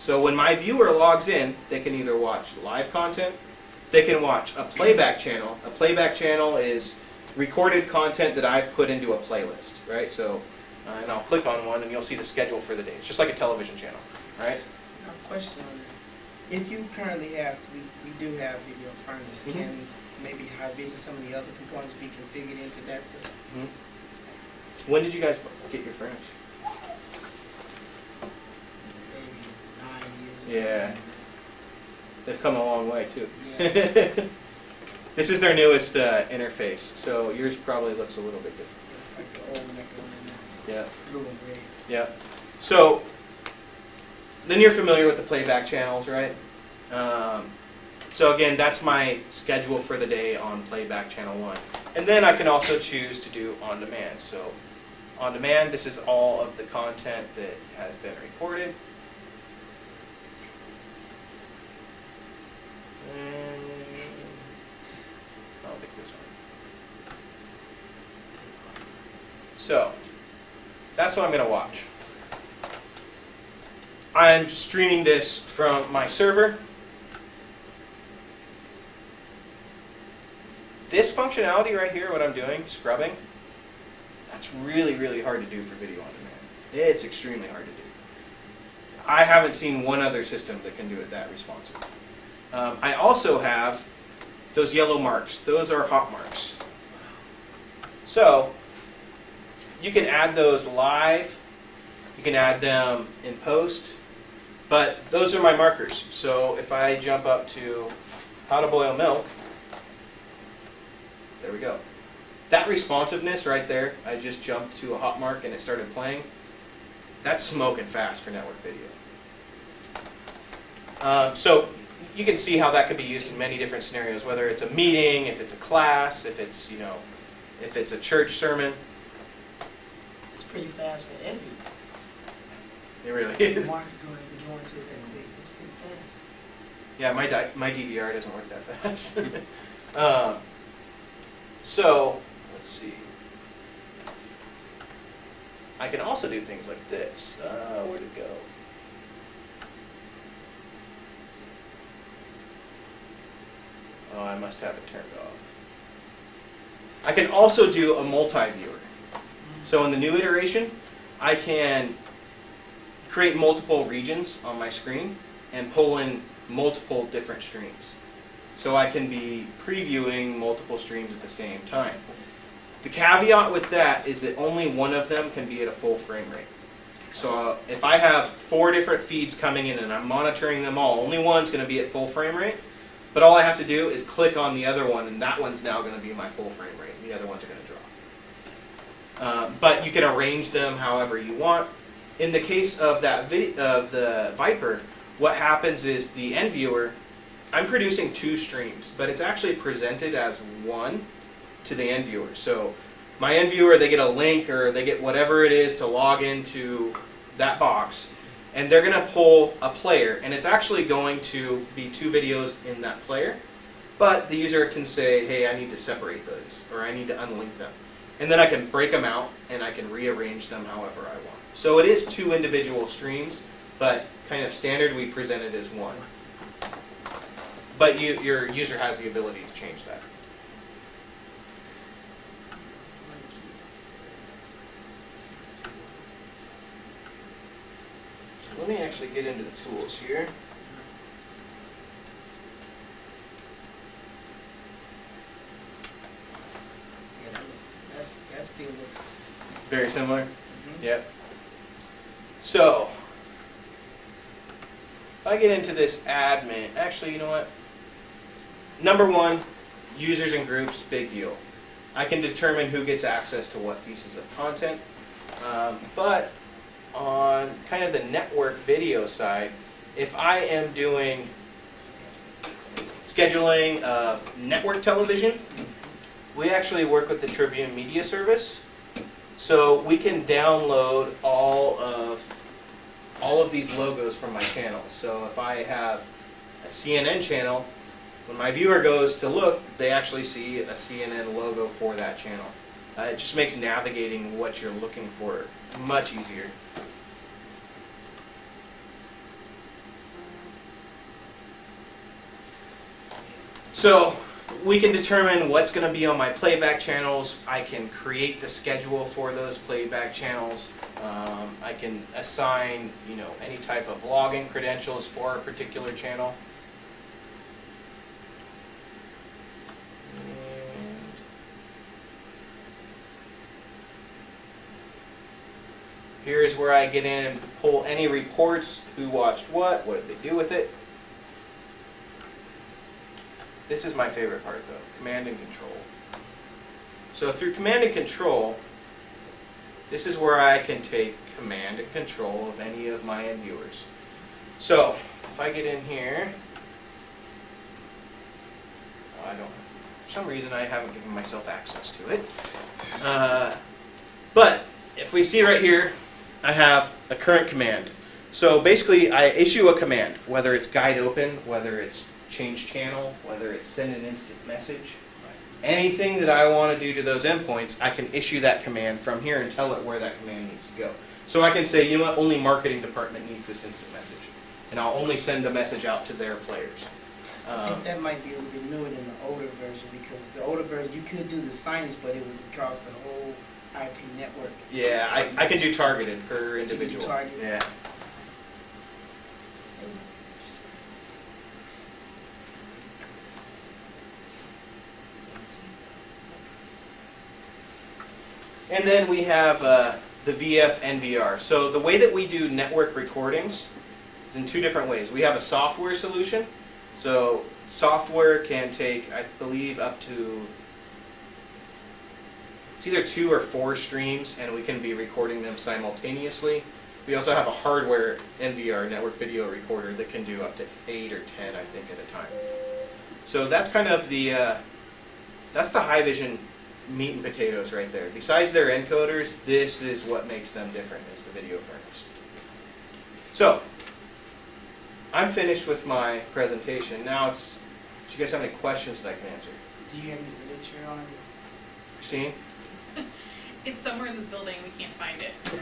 So when my viewer logs in, they can either watch live content, they can watch a playback channel. A playback channel is recorded content that I've put into a playlist, right? So, and I'll click on one and you'll see the schedule for the day. It's just like a television channel, right? Now, question on that. If you currently have, we do have video furnace, can maybe High Vision, some of the other components be configured into that system? When did you guys get your furnace? Maybe 9 years ago. Yeah. They've come a long way too. Yeah. This is their newest interface, so yours probably looks a little bit different. Yeah, it's like the old one that go in there. Yeah. Blue and red. Yeah. So then you're familiar with the playback channels, right? So again, that's my schedule for the day on playback channel 1. And then I can also choose to do on demand. So on demand, this is all of the content that has been recorded. And I'll pick this one. So that's what I'm going to watch. I'm streaming this from my server. This functionality right here, what I'm doing, scrubbing, that's really, really hard to do for video on demand. It's extremely hard to do. I haven't seen one other system that can do it that responsive. I also have those yellow marks. Those are hot marks. So you can add those live. You can add them in post. But those are my markers. So if I jump up to how to boil milk, there we go. That responsiveness right there, I just jumped to a hot mark and it started playing. That's smoking fast for network video. So you can see how that could be used in many different scenarios, whether it's a meeting, if it's a class, if it's, you know, if it's a church sermon. It's pretty fast for editing. It really is. Mark, go ahead and go into it that quick. It's pretty fast. Yeah, my DVR doesn't work that fast. So, let's see. I can also do things like this. Where'd it go? Oh, I must have it turned off. I can also do a multi-viewer. So in the new iteration, I can create multiple regions on my screen and pull in multiple different streams. So I can be previewing multiple streams at the same time. The caveat with that is that only one of them can be at a full frame rate. So if I have 4 different feeds coming in and I'm monitoring them all, only one's going to be at full frame rate. But all I have to do is click on the other one, and that one's now going to be my full frame rate. The other ones are going to drop. But you can arrange them however you want. In the case of that of the Viper, what happens is the end viewer, I'm producing 2 streams, but it's actually presented as one to the end viewer. So my end viewer, they get a link or they get whatever it is to log into that box, and they're going to pull a player, and it's actually going to be 2 videos in that player, but the user can say, hey, I need to separate those, or I need to unlink them. And then I can break them out, and I can rearrange them however I want. So it is 2 individual streams, but kind of standard we present it as one. But your user has the ability to change that. So let me actually get into the tools here. Yeah, that still looks. Very similar? Yep. So, if I get into this admin, actually, you know what? Number 1, users and groups, big deal. I can determine who gets access to what pieces of content. But on kind of the network video side, if I am doing scheduling of network television, we actually work with the Tribune Media Service. So we can download all of these logos from my channels. So if I have a CNN channel, when my viewer goes to look, they actually see a CNN logo for that channel. It just makes navigating what you're looking for much easier. So we can determine what's going to be on my playback channels. I can create the schedule for those playback channels. I can assign, any type of login credentials for a particular channel. And here's where I get in and pull any reports, who watched what did they do with it. This is my favorite part though, command and control. So through command and control, this is where I can take command and control of any of my end viewers. So if I get in here, for some reason I haven't given myself access to it. But if we see right here, I have a current command. So basically I issue a command, whether it's guide open, whether it's change channel, whether it's send an instant message. Anything that I want to do to those endpoints, I can issue that command from here and tell it where that command needs to go. So I can say, you know what, only marketing department needs this instant message. And I'll only send a message out to their players. I think that might be a little bit newer than the older version, because the older version you could do the signage, but it was across the whole IP network. Yeah, So I can do targeted per so you can do individual. targeted. Yeah. And then we have the VF NVR. So the way that we do network recordings is in 2 different ways. We have a software solution. So software can take, I believe, up to, it's either 2 or 4 streams, and we can be recording them simultaneously. We also have a hardware NVR, network video recorder, that can do up to 8 or 10, I think, at a time. So that's kind of the, that's the Haivision meat and potatoes right there. Besides their encoders, this is what makes them different, is the video furnace. So, I'm finished with my presentation. Now do you guys have any questions that I can answer? Do you have any literature on Christine? It's somewhere in this building, we can't find it. we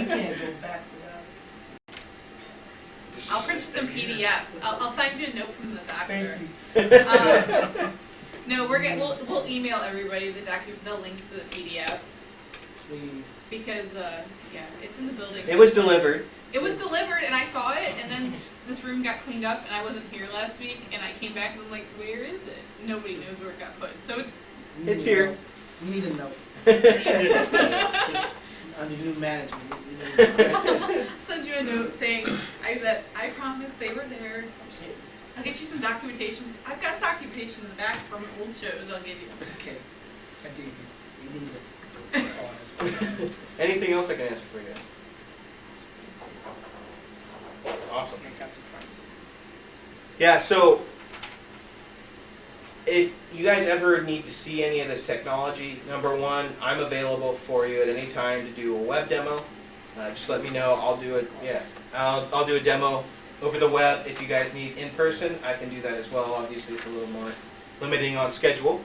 can't go back without it. I'll print you some PDFs. I'll send you a note from the doctor. Thank you. No, we'll email everybody the links to the PDFs, Please. because yeah, it's in the building. It was delivered. It was delivered, and I saw it, and then this room got cleaned up, and I wasn't here last week, and I came back and I'm like, where is it? Nobody knows where it got put. So It's here. We need a note. Under new management, we need a note. Send you a note saying I promised they were there. I'm saying, I'll get you some documentation. I've got documentation in the back from old shows. I'll give you. okay, I dig it. We need this cause. Anything else I can answer for you guys? Awesome. I got the price. Yeah, so if you guys ever need to see any of this technology, number one, I'm available for you at any time to do a web demo. Just let me know. I'll do it. Yeah, I'll do a demo over the web. If you guys need in person, I can do that as well. Obviously, it's a little more limiting on schedule.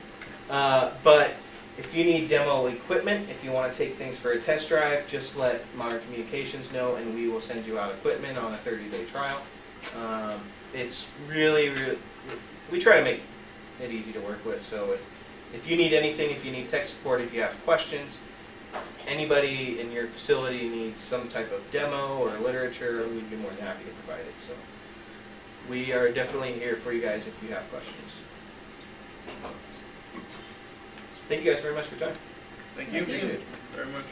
But if you need demo equipment, if you want to take things for a test drive, just let Modern Communications know, and we will send you out equipment on a 30-day trial. It's really, we try to make it easy to work with. So if you need anything, if you need tech support, if you have questions, anybody in your facility needs some type of demo or literature, we'd be more than happy to provide it. So we are definitely here for you guys if you have questions. Thank you guys very much for your time. Thank you. Thank you. Appreciate it. Very much.